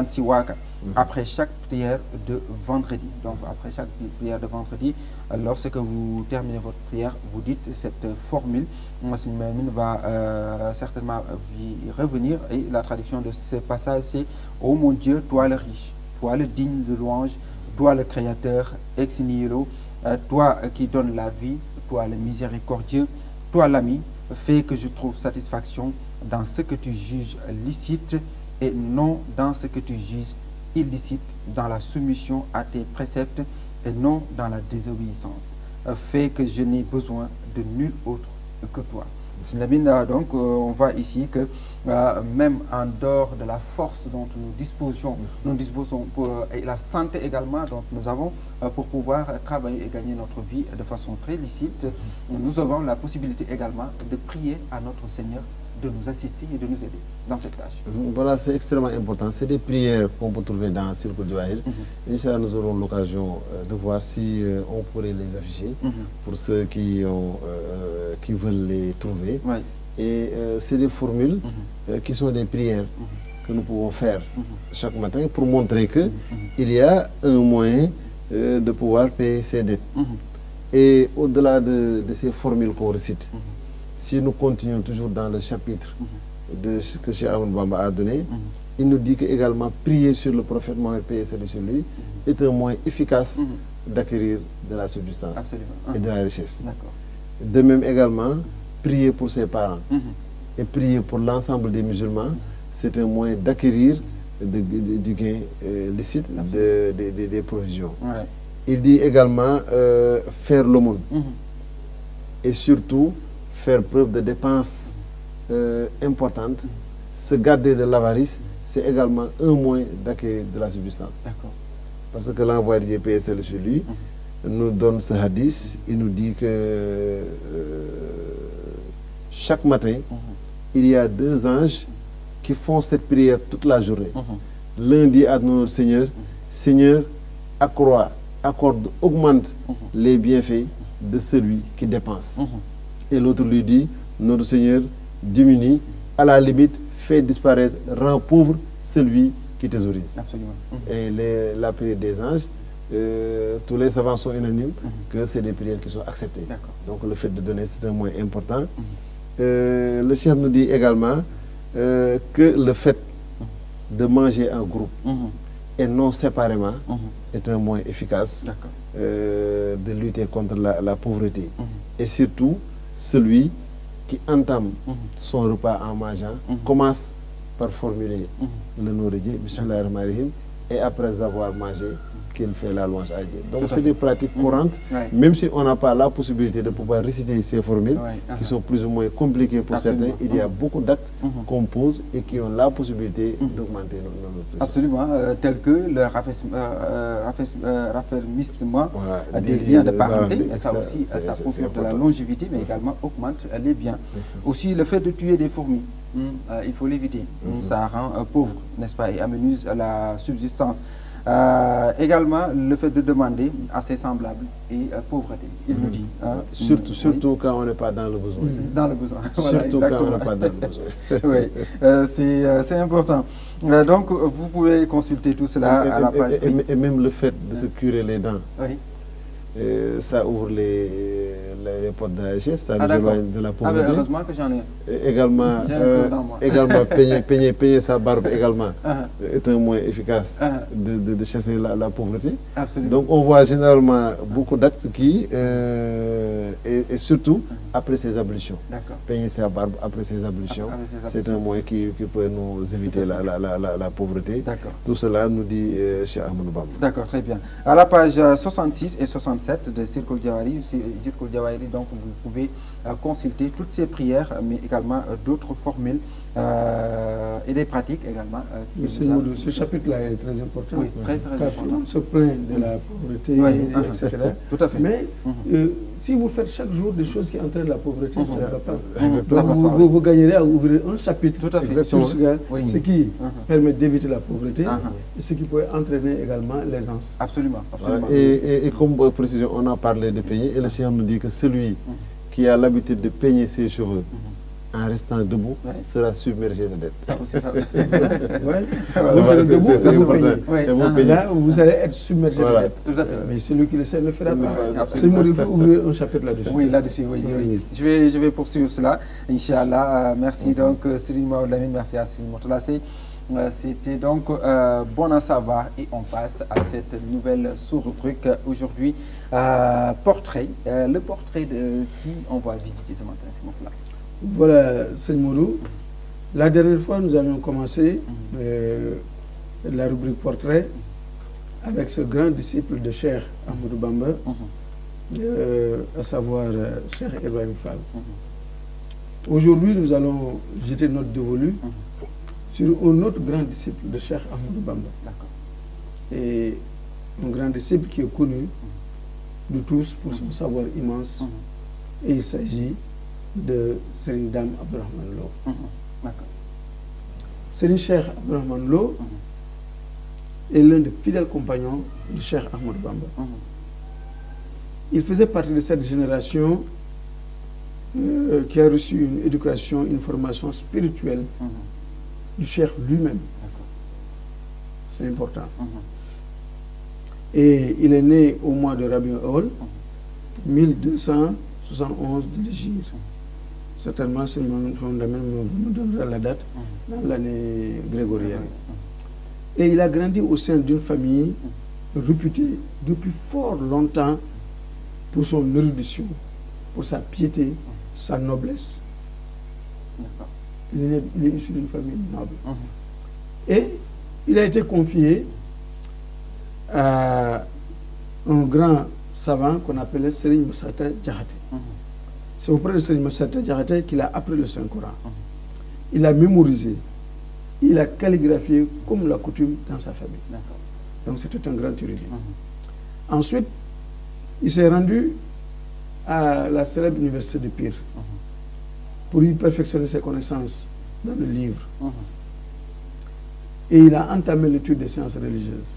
siwaka. Après chaque prière de vendredi. Donc après chaque prière de vendredi, lorsque vous terminez votre prière, vous dites cette formule. Monsignor Maïmoune va certainement y revenir. Et la traduction de ce passage c'est: ô mon Dieu, toi le riche, toi le digne de louange, toi le créateur ex nihilo, toi qui donnes la vie, toi le miséricordieux, toi l'ami, fais que je trouve satisfaction dans ce que tu juges licite et non dans ce que tu juges illicite, dans la soumission à tes préceptes et non dans la désobéissance. Fais que je n'ai besoin de nul autre que toi. Donc, on voit ici que même en dehors de la force dont nous disposons et la santé également dont nous avons pour pouvoir travailler et gagner notre vie de façon très licite, nous avons la possibilité également de prier à notre Seigneur de nous assister et de nous aider dans cette tâche. Voilà, c'est extrêmement important. C'est des prières qu'on peut trouver dans Circle Jawahir. Inch'Allah, nous aurons l'occasion de voir si on pourrait les afficher pour ceux qui veulent les trouver. Oui. Et c'est des formules qui sont des prières que nous pouvons faire chaque matin pour montrer qu'il y a un moyen de pouvoir payer ses dettes. Et au-delà de ces formules qu'on récite, si nous continuons toujours dans le chapitre que Cheikh Ahmadou Bamba a donné, il nous dit que également prier sur le prophète Mohammed, paix et salut sur lui, est un moyen efficace d'acquérir de la subsistance et de la richesse. De même également, prier pour ses parents et prier pour l'ensemble des musulmans, c'est un moyen d'acquérir du gain licite des provisions. Ouais. Il dit également faire l'aumône et surtout faire preuve de dépenses importantes, se garder de l'avarice, c'est également un moyen d'acquérir de la subsistance. Parce que l'envoyé de Dieu, paix et salut sur lui, nous donne ce hadith, il nous dit que chaque matin, il y a 2 anges qui font cette prière toute la journée. L'un dit à notre Seigneur, Seigneur, accorde, augmente les bienfaits de celui qui dépense. Et l'autre lui dit, notre Seigneur, diminue, à la limite, fait disparaître, rend pauvre celui qui thésaurise. Absolument. Et la prière des anges, tous les savants sont unanimes que c'est des prières qui sont acceptées. Donc le fait de donner, c'est un moyen important. Le Cheikh nous dit également que le fait de manger en groupe et non séparément est un moyen efficace de lutter contre la pauvreté. Et surtout, celui qui entame son repas en mangeant commence par formuler le nom de Dieu, Bismillahirrahmanirrahim, et après avoir mangé, qu'il fait la louange à Dieu. Donc c'est des pratiques courantes, même si on n'a pas la possibilité de pouvoir réciter ces formules, qui sont plus ou moins compliquées pour certains, il y a beaucoup d'actes qu'on pose et qui ont la possibilité d'augmenter notre Absolument, tel que le raffermissement des liens de parenté, et ça aussi, ça procure de la longévité, mais également augmente les biens. Aussi, le fait de tuer des fourmis, il faut l'éviter, ça rend pauvre, n'est-ce pas, et amenuise la subsistance. Également, le fait de demander à ses semblables et pauvreté, il nous dit. Surtout quand on n'est pas dans le besoin. Dans le besoin. Surtout quand on n'est pas dans le besoin. Oui, c'est important. Donc, vous pouvez consulter tout cela à la page. Et même le fait de se curer les dents. Oui. Ça ouvre les portes de la richesse, ça nous éloigne de la pauvreté. Heureusement que j'en ai. Également payer sa barbe également est un moyen efficace de chasser la pauvreté. Absolument. Donc on voit généralement beaucoup d'actes qui, et surtout après ces ablutions. Payer sa barbe après ces ablutions, c'est un moyen qui peut nous éviter la pauvreté. Tout cela nous dit Cheikh Ahmadou Bamba. D'accord, très bien. À la page 66 et 67 de Circle Jawahiri, donc vous pouvez consulter toutes ces prières, mais également d'autres formules et des pratiques également. Ce chapitre-là est très important. Oui, très important. On se plaint de la pauvreté, etc. Tout à fait. Mais si vous faites chaque jour des choses qui entraînent la pauvreté, ça ne va pas. Vous gagnerez à ouvrir un chapitre sur ce qui permet d'éviter la pauvreté et ce qui peut entraîner également l'aisance. Absolument. Et comme précision, on a parlé de payer et le Seigneur nous dit que celui qui a l'habitude de peigner ses cheveux en restant debout, sera submergé de dettes. Ça aussi, ça. C'est important. Là, vous allez être submergé de dettes. Tout à fait. Mais celui qui le sait ne le fera pas. C'est il faut ouvrir un chapitre là-dessus. Oui, là-dessus, oui. Je vais poursuivre cela. Inch'Allah. Merci donc, Serigne Maodo Lamine, merci à Serigne Mourtala Seye. C'était donc bon à savoir et on passe à cette nouvelle sous-rubrique aujourd'hui, portrait. Le portrait de qui on va visiter ce matin, s'il vous plaît. Voilà, Seigne Mourou. La dernière fois, nous avions commencé la rubrique portrait avec ce grand disciple de Cheikh Ahmadou Bamba, à savoir Cheikh Ibrahim Fall. Aujourd'hui, nous allons jeter notre dévolu sur un autre grand disciple de Cheikh Ahmadou Bamba. Et un grand disciple qui est connu de tous pour son savoir immense. Et il s'agit de Serigne Dame Abdourahmane Lo. Serigne Cheikh Abdourahmane Lo est l'un des fidèles compagnons de Cheikh Ahmadou Bamba. Il faisait partie de cette génération qui a reçu une éducation, une formation spirituelle du Cheikh lui-même. C'est important. Et il est né au mois de Rabiul Awwal, 1271 de l'Hégire. Certainement, c'est mon fondamental nous donnera la date dans l'année grégorienne. Et il a grandi au sein d'une famille réputée depuis fort longtemps pour son érudition, pour sa piété, sa noblesse. Il est issu d'une famille noble. Et il a été confié à un grand savant qu'on appelait Serigne Massata Diakhaté. C'est auprès de Serigne Massata Diakhaté qu'il a appris le Saint-Coran. Il a mémorisé, il a calligraphié comme la coutume dans sa famille. Donc c'était un grand érudit. Ensuite, il s'est rendu à la célèbre université de Pire pour y perfectionner ses connaissances dans le livre. Et il a entamé l'étude des sciences religieuses.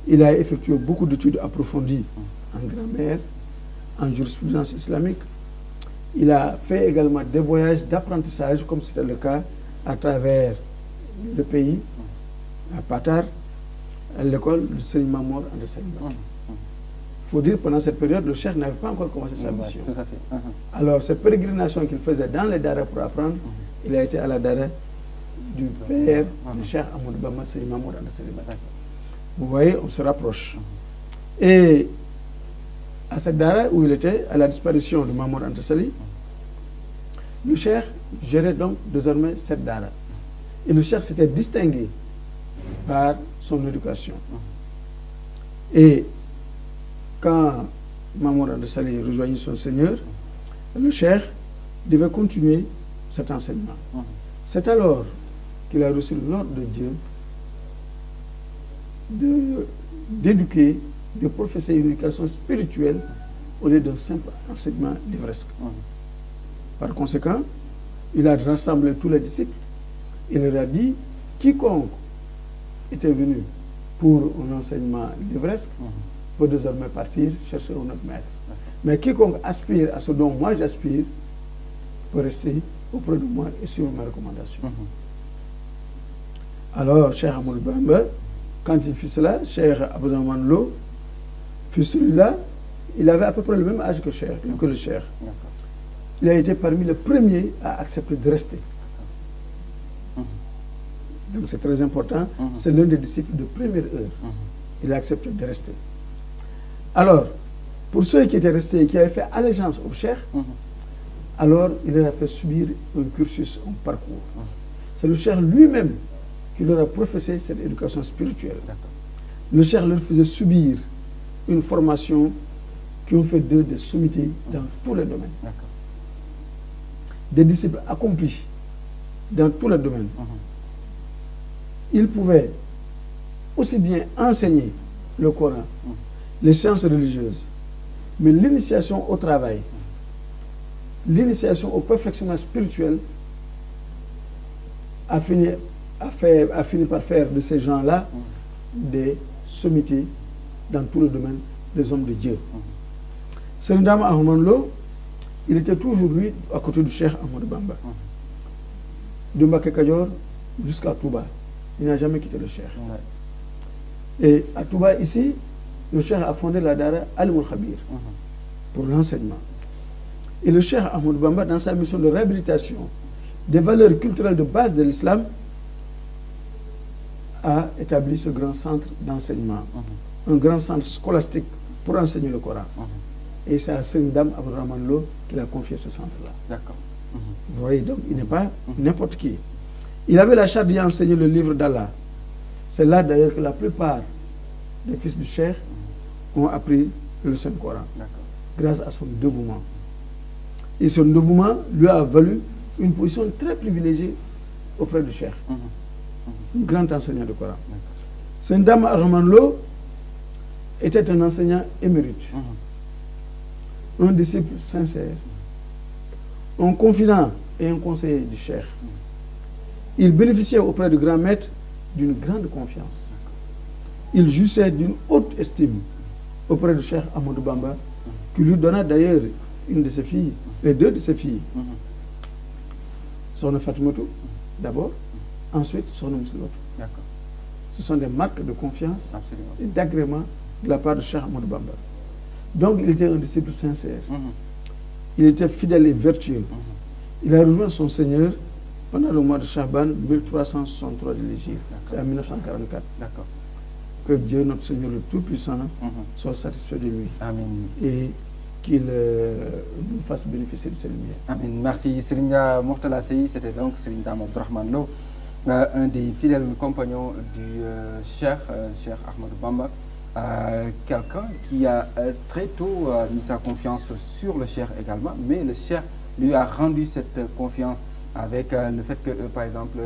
Il a effectué beaucoup d'études approfondies en grammaire, en jurisprudence islamique. Il a fait également des voyages d'apprentissage, comme c'était le cas à travers le pays, à Patar, à l'école de Serigne Mamour Anta Sali Mbacké. Il faut dire que pendant cette période, le Cheikh n'avait pas encore commencé sa mission. Tout à fait. Alors, cette pérégrination qu'il faisait dans les daras pour apprendre, il a été à la dara du père du Cheikh Ahmadou Bamba, Serigne Mamour Anta Sali Mbacké. Vous voyez, on se rapproche. Et à cette dara où il était, à la disparition de Mamour Anta Sali, le Cheikh gérait donc désormais cette dara. Et le Cheikh s'était distingué par son éducation. Et quand Mamour Anta Sali rejoignit son Seigneur, le Cheikh devait continuer cet enseignement. C'est alors qu'il a reçu l'ordre de Dieu d'éduquer, de professer une éducation spirituelle au lieu d'un simple enseignement livresque. Par conséquent, il a rassemblé tous les disciples. Il leur a dit, quiconque était venu pour un enseignement livresque peut désormais partir chercher un autre maître. Mais quiconque aspire à ce dont moi j'aspire peut rester auprès de moi et suivre ma recommandation. Alors, Cheikh Ahmadou Bamba, quand il fit cela, Cheikh Abdourahmane Lo fut celui-là, il avait à peu près le même âge que le Cheikh. Il a été parmi les premiers à accepter de rester. Donc c'est très important, c'est l'un des disciples de première heure. Il a accepté de rester. Alors, pour ceux qui étaient restés et qui avaient fait allégeance au Cheikh, alors il leur a fait subir un cursus, un parcours. C'est le Cheikh lui-même qui leur a professé cette éducation spirituelle. Le Cheikh leur faisait subir une formation qui ont fait d'eux des sommités dans tous les domaines. Des disciples accomplis dans tous les domaines. Ils pouvaient aussi bien enseigner le Coran, les sciences religieuses, mais l'initiation au travail, l'initiation au perfectionnement spirituel a fini par faire de ces gens-là des sommités dans tous les domaines des hommes de Dieu. Serigne Dame Abdourahmane Lo, il était toujours lui à côté du Cheikh Ahmadou Bamba. De Mbacké Kadior jusqu'à Touba. Il n'a jamais quitté le Cheikh. Et à Touba, ici, le Cheikh a fondé la Dara Alimul Khabir pour l'enseignement. Et le Cheikh Ahmadou Bamba, dans sa mission de réhabilitation des valeurs culturelles de base de l'islam, a établi ce grand centre d'enseignement, un grand centre scolastique pour enseigner le Coran. Et c'est à Serigne Dame Abdourahmane Lo qu'il a confié ce centre-là. D'accord. Vous voyez, donc il n'est pas n'importe qui. Il avait la charge d'y enseigner le livre d'Allah. C'est là d'ailleurs que la plupart des fils du Cheikh ont appris le Saint-Coran, grâce à son dévouement. Et son dévouement lui a valu une position très privilégiée auprès du cheikh, un grand enseignant du Coran. Saint Dame Abdourahmane Lo était un enseignant émérite, un disciple sincère, un confident et un conseiller du cheikh. Il bénéficiait auprès du grand maître d'une grande confiance. Il jouissait d'une haute estime auprès du cheikh Ahmadou Bamba, qui lui donna d'ailleurs une de ses filles, les deux de ses filles. Sokhna Fatimatou, d'abord, ensuite Sokhna Mouslimatou. Ce sont des marques de confiance et d'agrément de la part de Cheikh Ahmadou Bamba. Donc il était un disciple sincère. Il était fidèle et vertueux. Il a rejoint son Seigneur pendant le mois de Chaban 1363 de l'Hégire. C'est en 1944. Que Dieu, notre Seigneur le Tout-Puissant, soit satisfait de lui. Amen. Et qu'il nous fasse bénéficier de ses lumières. Amen. Merci. Serigne Mourtala Sey, c'était donc Serigne Dame Abdourahmane Lo, un des fidèles compagnons du Cheikh Ahmadou Bamba, quelqu'un qui a très tôt mis sa confiance sur le Cheikh également, mais le Cheikh lui a rendu cette confiance avec le fait que, par exemple,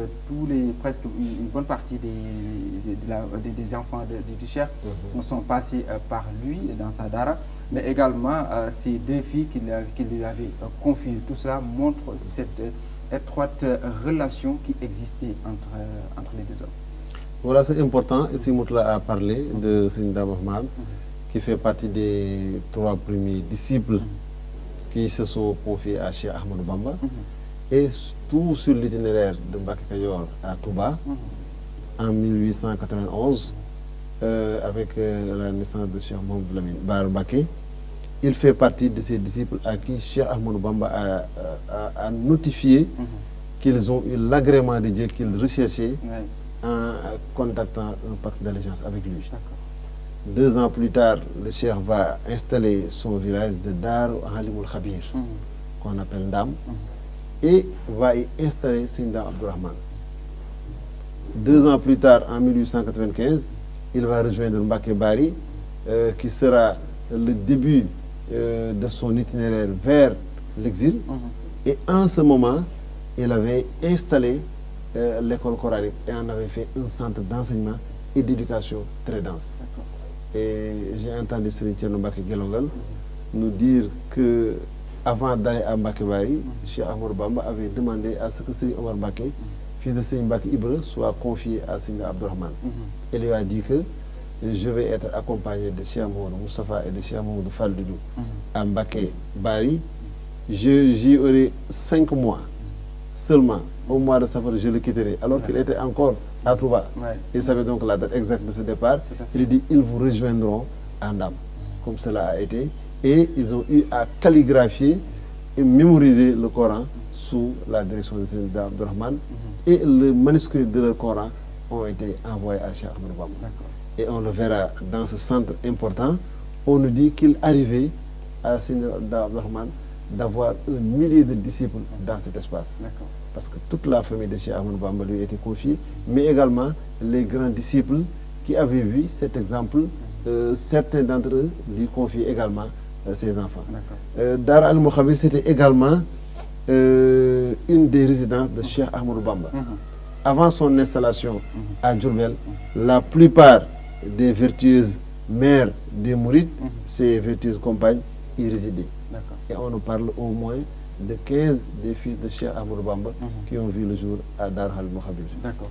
presque une bonne partie des enfants du Cheikh sont passés par lui dans sa dara, mais également ces deux filles qu'il lui avait confiées. Tout cela montre cette étroite relation qui existait entre les deux hommes. Voilà, c'est important. Ici, Moutla a parlé de Serigne Dame Abdourahmane, qui fait partie des 3 premiers disciples qui se sont confiés à Cheikh Ahmadou Bamba. Et tout sur l'itinéraire de Mbacké Kadior à Touba, en 1891, avec la naissance de Cheikh Mouhamadou Lamine Bara Mbacké, il fait partie de ces disciples à qui Cheikh Ahmadou Bamba a notifié qu'ils ont eu l'agrément de Dieu qu'ils recherchaient en contactant un pacte d'allégeance avec lui. 2 ans plus tard, le Cheikh va installer son village de Dar Halimul Khabir, qu'on appelle Ndam, et va y installer Serigne Dame Abdourahmane. 2 ans plus tard, en 1895, il va rejoindre Mbacké Bari, qui sera le début de son itinéraire vers l'exil. Et en ce moment, il avait installé l'école coranique et en avait fait un centre d'enseignement et d'éducation très dense. Et j'ai entendu Serigne Thierno Mbacké Guelongal nous dire que avant d'aller à Mbacké Bari, Cheikh Ahmadou Bamba avait demandé à ce que Serigne Omar Mbacké, fils de Serigne Mbacké Ibra, soit confié à Serigne Abdourahmane. Il lui a dit que je vais être accompagné de Cheikh Mouhamadou Moustapha et de Cheikh Mouhamadou Faldilou à Mbacké Bari. J'y aurai 5 mois seulement. Au mois de Safar, je le quitterai, alors qu'il était encore à Touba. Il savait donc la date exacte de ce départ. Il dit, ils vous rejoindront à Ndam, comme cela a été. Et ils ont eu à calligraphier et mémoriser le Coran sous la direction de Serigne Dame Abdourahmane. Et le manuscrit de le Coran ont été envoyés à Cheikh Ahmadou Bamba. Et on le verra dans ce centre important. On nous dit qu'il arrivait à Serigne Dame Abdourahmane d'avoir 1 millier de disciples dans cet espace. Parce que toute la famille de Cheikh Ahmadou Bamba lui était confiée, mais également les grands disciples qui avaient vu cet exemple, certains d'entre eux lui confiaient également ses enfants. Dar al-Mokhabir, c'était également une des résidences de Cheikh Ahmadou Bamba. Avant son installation à Diourbel, la plupart des vertueuses mères des mourides, ses vertueuses compagnes, y résidaient. Et on nous parle au moins de 15 des fils de Cheikh Ahmadou Bamba qui ont vu le jour à Dar al-Mokhabir.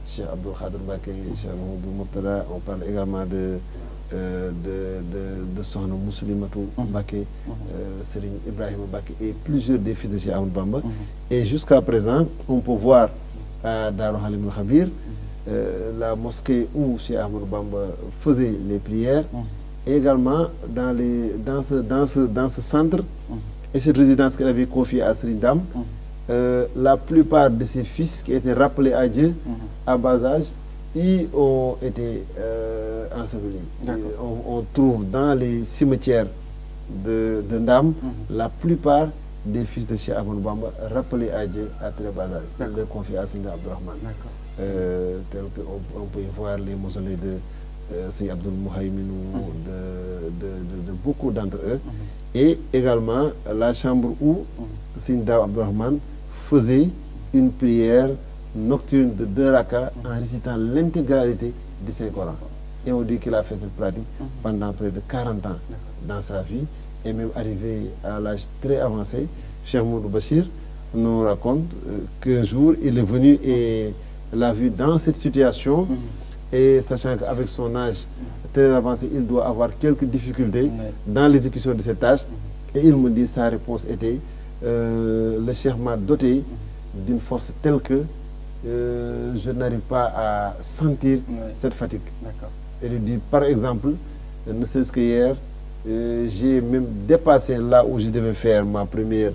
Cheikh Abdou Khadr Mbacké, Cheikh Mouhamadou Mourtada, on parle également de Sokhna Mouslimatou Mbacké, Serigne Ibrahima Mbacké et plusieurs des fils de Cheikh Ahmadou Bamba. Et jusqu'à présent, on peut voir à Dar Halimul Khabir la mosquée où Cheikh Ahmadou Bamba faisait les prières, et également dans ce centre et cette résidence qu'elle avait confiée à Serigne Dame. La plupart de ses fils qui étaient rappelés à Dieu à bas âge y ont été ensevelis. On trouve dans les cimetières de Ndam la plupart des fils de Cheikh Ahmadou Bamba rappelés à Dieu à très bas âge. Ils les confient à Serigne Abdourahmane. Tel qu'on peut y voir les mausolées de Serigne Abdoul Mouhaïminou, de beaucoup d'entre eux. Et également la chambre où Serigne Daw Abdourahmane faisait une prière nocturne de 2 rakas en récitant l'intégralité du Saint-Coran. Et on dit qu'il a fait cette pratique pendant près de 40 ans dans sa vie, et même arrivé à l'âge très avancé. Cheikh Moudou Bachir nous raconte qu'un jour il est venu et l'a vu dans cette situation, et sachant qu'avec son âge très avancé, il doit avoir quelques difficultés dans l'exécution de cette tâche. Et il me dit, sa réponse était, le Cheikh m'a doté d'une force telle que je n'arrive pas à sentir cette fatigue. Et il dit, par exemple, ne serait-ce que hier, j'ai même dépassé là où je devais faire ma première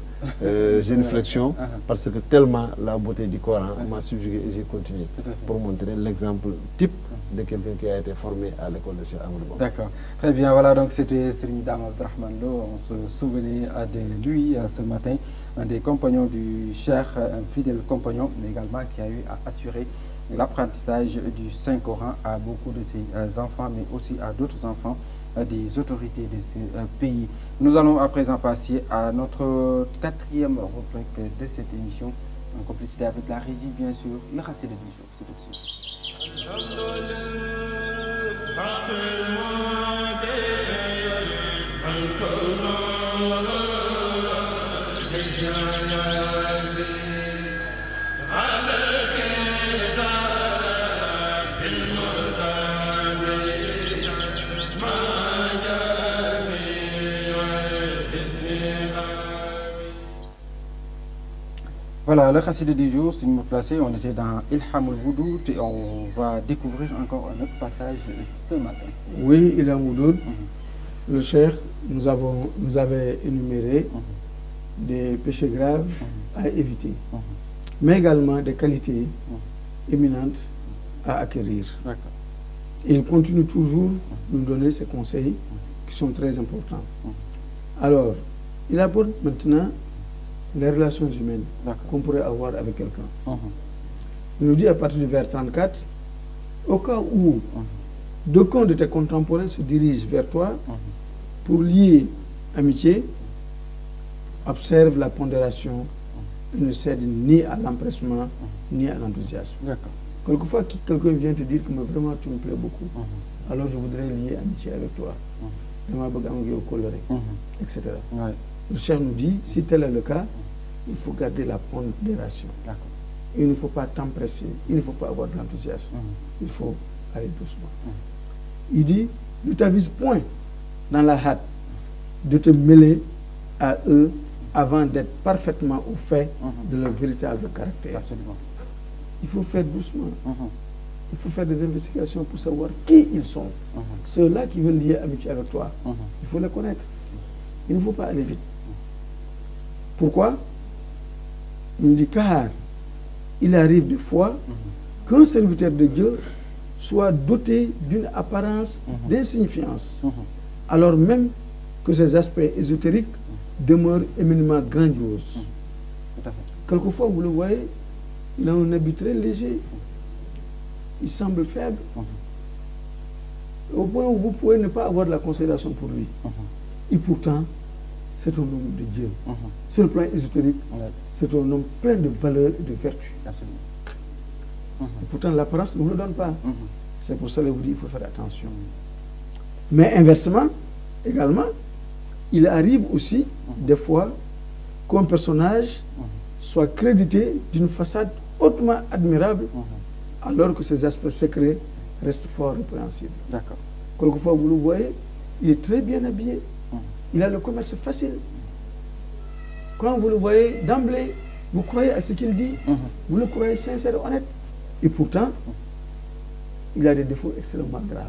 génuflexion, parce que tellement la beauté du Coran m'a subjugué, et j'ai continué pour montrer l'exemple type de quelqu'un qui a été formé à l'école de Cheikh Amadou Bamba. D'accord. Très bien, voilà, donc c'était Serigne Dame Abdourahmane Lo. On se souvenait de lui ce matin, un des compagnons du Cheikh, un fidèle compagnon, mais également qui a eu à assurer l'apprentissage du Saint-Coran à beaucoup de ses enfants, mais aussi à d'autres enfants des autorités de ce pays. Nous allons à présent passer à notre 4e rubrique de cette émission, en complicité avec la régie, bien sûr, le Khassida du jour. C'est tout de suite. Voilà, le Khassida du jour, si nous me placez, on était dans Ilhamul Woudoud et on va découvrir encore un autre passage ce matin. Oui, Ilhamul Woudoud, le Cheikh nous avait énuméré des péchés graves à éviter, mais également des qualités éminentes à acquérir. Et il continue toujours de nous donner ces conseils qui sont très importants. Alors, il apporte maintenant les relations humaines qu'on pourrait avoir avec quelqu'un. Il nous dit à partir du vers 34, au cas où d'aucuns de tes contemporains se dirigent vers toi pour lier amitié, observe la pondération et ne cède ni à l'empressement ni à l'enthousiasme. Quelquefois, quelqu'un vient te dire que vraiment tu me plais beaucoup, alors je voudrais lier amitié avec toi, etc. Le Cheikh nous dit, si tel est le cas, il faut garder la pondération. Il ne faut pas t'empresser, il ne faut pas avoir de l'enthousiasme. Il faut aller doucement. Il dit, ne t'avise point dans la hâte de te mêler à eux avant d'être parfaitement au fait de leur véritable caractère. Il faut faire doucement. Il faut faire des investigations pour savoir qui ils sont. Ceux-là qui veulent lier amitié avec toi, il faut les connaître. Il ne faut pas aller vite. Pourquoi? Il dit, car il arrive des fois qu'un serviteur de Dieu soit doté d'une apparence d'insignifiance, alors même que ses aspects ésotériques demeurent éminemment grandioses. Quelquefois, vous le voyez, il a un habit très léger, il semble faible, au point où vous pouvez ne pas avoir de la considération pour lui. Et pourtant, c'est un homme de Dieu. Sur le plan ésotérique, c'est un homme plein de valeurs et de vertus. Et pourtant, l'apparence ne vous le donne pas. C'est pour ça que je vous dis qu'il faut faire attention. Mais inversement, également, il arrive aussi, des fois, qu'un personnage soit crédité d'une façade hautement admirable, alors que ses aspects secrets restent fort répréhensibles. Quelquefois, vous le voyez, il est très bien habillé. Il a le commerce facile. Quand vous le voyez d'emblée, vous croyez à ce qu'il dit, vous le croyez sincère et honnête. Et pourtant, il a des défauts extrêmement graves.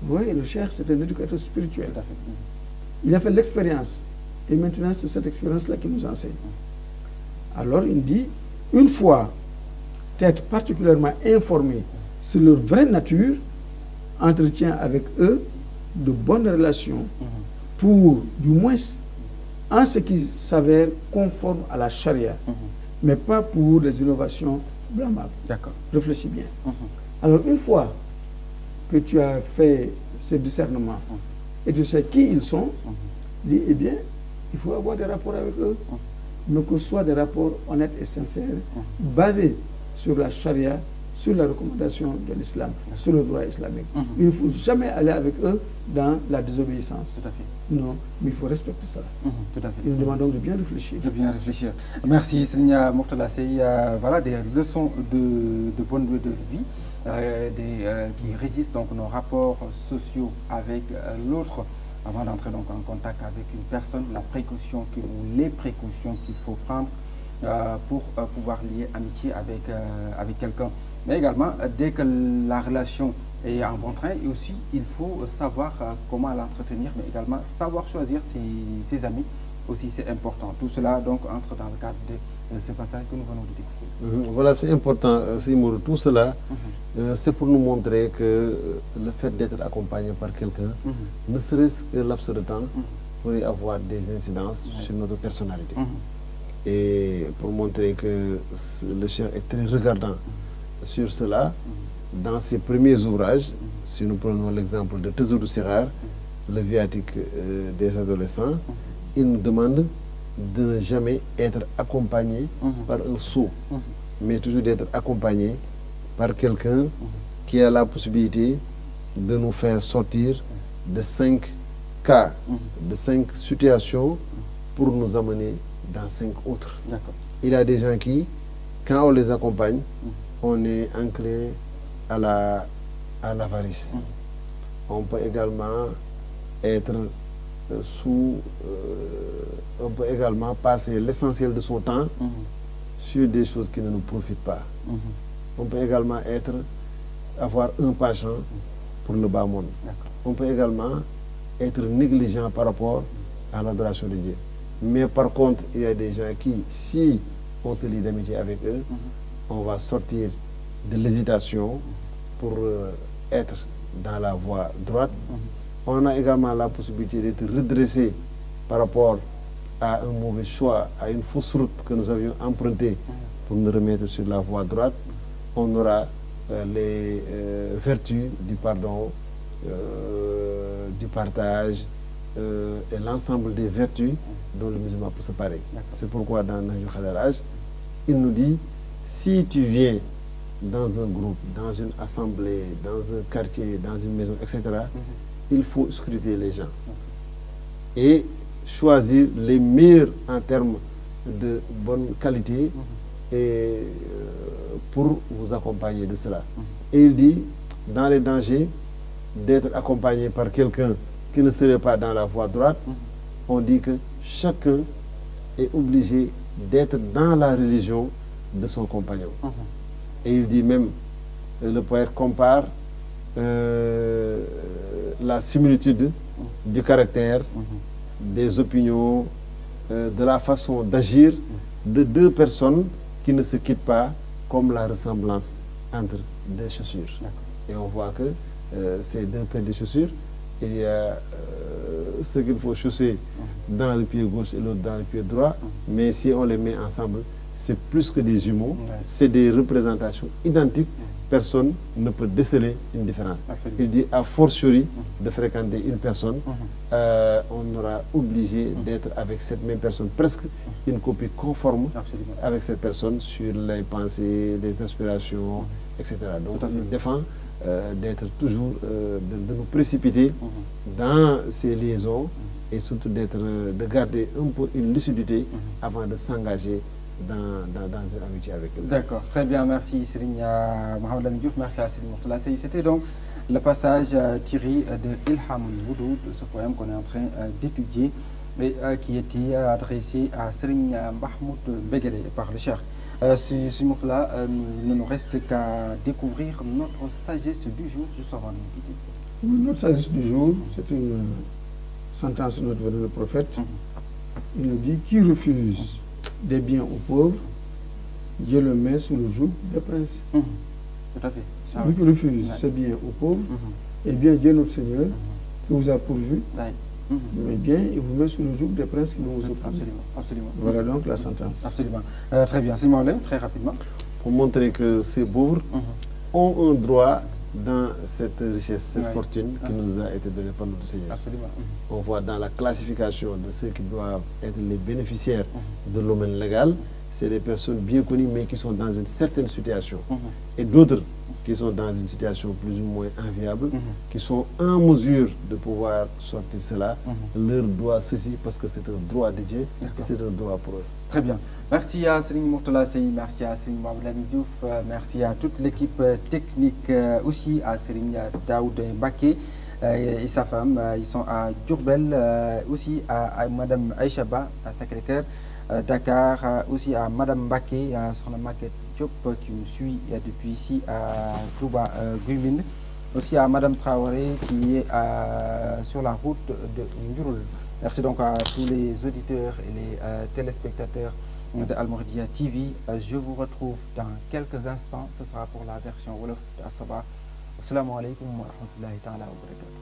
Vous voyez, le Cheikh, c'est un éducateur spirituel. Il a fait l'expérience. Et maintenant, c'est cette expérience-là qui nous enseigne. Alors, il dit, une fois être particulièrement informé sur leur vraie nature, entretient avec eux de bonnes relations pour, du moins, en ce qui s'avère conforme à la charia, mais pas pour des innovations blâmables. Réfléchis bien. Alors, une fois que tu as fait ce discernement et tu sais qui ils sont, dis, eh bien, il faut avoir des rapports avec eux, mais que ce soit des rapports honnêtes et sincères, basés sur la charia, sur la recommandation de l'islam, sur le droit islamique. Il ne faut jamais aller avec eux dans la désobéissance. Tout à fait. Non, mais il faut respecter ça. Tout à fait. Ils nous demandent donc de bien réfléchir. De bien réfléchir. Merci, Serigne Mourtala Seye. Voilà des leçons de bonne vie qui régissent donc nos rapports sociaux avec l'autre. Avant d'entrer donc en contact avec une personne, la précaution ou les précautions qu'il faut prendre pour pouvoir lier amitié avec quelqu'un. Mais également, dès que la relation est en bon train, et aussi il faut savoir comment l'entretenir, mais également savoir choisir ses amis. Aussi, c'est important. Tout cela donc entre dans le cadre de ce passage que nous venons de découvrir. Voilà, c'est important, Seymour. Tout cela, c'est pour nous montrer que le fait d'être accompagné par quelqu'un, ne serait-ce que laps de temps, pourrait avoir des incidences sur notre personnalité. Et pour montrer que le cheikh est très regardant sur cela, dans ses premiers ouvrages, si nous prenons l'exemple de Tazawwud Sighar, le viatique des adolescents, il nous demande de ne jamais être accompagné par un sot, mais toujours d'être accompagné par quelqu'un qui a la possibilité de nous faire sortir de 5 cas, de 5 situations pour nous amener dans 5 autres. Il y a des gens qui, quand on les accompagne, on est enclin à l'avarice. On peut également être on peut également passer l'essentiel de son temps sur des choses qui ne nous profitent pas. On peut également avoir un penchant pour le bas monde. On peut également être négligent par rapport à l'adoration de Dieu. Mais par contre, il y a des gens qui, si on se lie d'amitié avec eux, on va sortir de l'hésitation pour être dans la voie droite. On a également la possibilité d'être redressé par rapport à un mauvais choix, à une fausse route que nous avions empruntée pour nous remettre sur la voie droite. On aura les vertus du pardon, du partage et l'ensemble des vertus dont le musulman peut se parer. C'est pourquoi dans Nahju Khadaraj, il nous dit, si tu viens dans un groupe, dans une assemblée, dans un quartier, dans une maison, etc., il faut scruter les gens et choisir les meilleurs en termes de bonne qualité et pour vous accompagner de cela. Et il dit, dans les dangers d'être accompagné par quelqu'un qui ne serait pas dans la voie droite, on dit que chacun est obligé d'être dans la religion de son compagnon. Et il dit même, le poète compare la similitude du caractère, des opinions, de la façon d'agir de deux personnes qui ne se quittent pas, comme la ressemblance entre deux chaussures. Et on voit que ces deux paires de chaussures, il y a ce qu'il faut chausser dans le pied gauche et l'autre dans le pied droit, mais si on les met ensemble, c'est plus que des jumeaux, c'est des représentations identiques. Personne ne peut déceler une différence. Il dit, à fortiori de fréquenter une personne, on aura obligé d'être avec cette même personne, presque une copie conforme avec cette personne sur les pensées, les aspirations, etc. Donc il défend d'être toujours, de nous précipiter dans ces liaisons et surtout de garder un peu une lucidité avant de s'engager dans une amitié avec eux. D'accord, très bien, merci Serigne Mohamed Lamine Diouf, merci à Serigne Mourtala Seye. C'était donc le passage tiré de Ilhamul Wudud, ce poème qu'on est en train d'étudier, et qui était adressé à Serigne Mahmoud Begele par le cheikh. Serigne Mourtala, il ne nous reste qu'à découvrir notre sagesse du jour, juste avant de nous quitter. Notre sagesse du jour, c'est une sentence de notre vénérable prophète. Il nous dit, qui refuse des biens aux pauvres, Dieu le met sous le joug des princes. Tout à fait. Celui qui refuse ces biens aux pauvres, eh bien Dieu notre Seigneur, qui vous a pourvu, mais bien il vous met sous le joug des princes qui vous opposent. Absolument. Voilà donc la sentence. Absolument. Très bien. C'est Maolem, très rapidement. Pour montrer que ces pauvres ont un droit dans cette richesse, cette Oui. fortune qui nous a été donnée par notre Seigneur. Absolument. On voit dans la classification de ceux qui doivent être les bénéficiaires de l'aubaine légale, c'est des personnes bien connues mais qui sont dans une certaine situation. Et d'autres qui sont dans une situation plus ou moins enviable, qui sont en mesure de pouvoir sortir cela, leur doit ceci parce que c'est un droit de Dieu et c'est un droit pour eux. Très bien. Merci à Serigne Mourtala Sey, merci à Serigne Mamadou Diouf, merci à toute l'équipe technique, aussi à Serigne Daoud Mbaké et sa femme. Ils sont à Diourbel, aussi à Madame Aïchaba à Sacré-Cœur, Dakar, aussi à Madame Mbaké, à Sokhna Maguette Diop qui nous suit depuis ici à Touba Guimine, aussi à Madame Traoré qui est sur la route de Ndiourou. Merci donc à tous les auditeurs et les téléspectateurs de Al Mouridiyyah TV. Je vous retrouve dans quelques instants. Ce sera pour la version Wolof de Asaba. Assalamu alaikum wa rahmatullahi ta'ala wa barakatuh.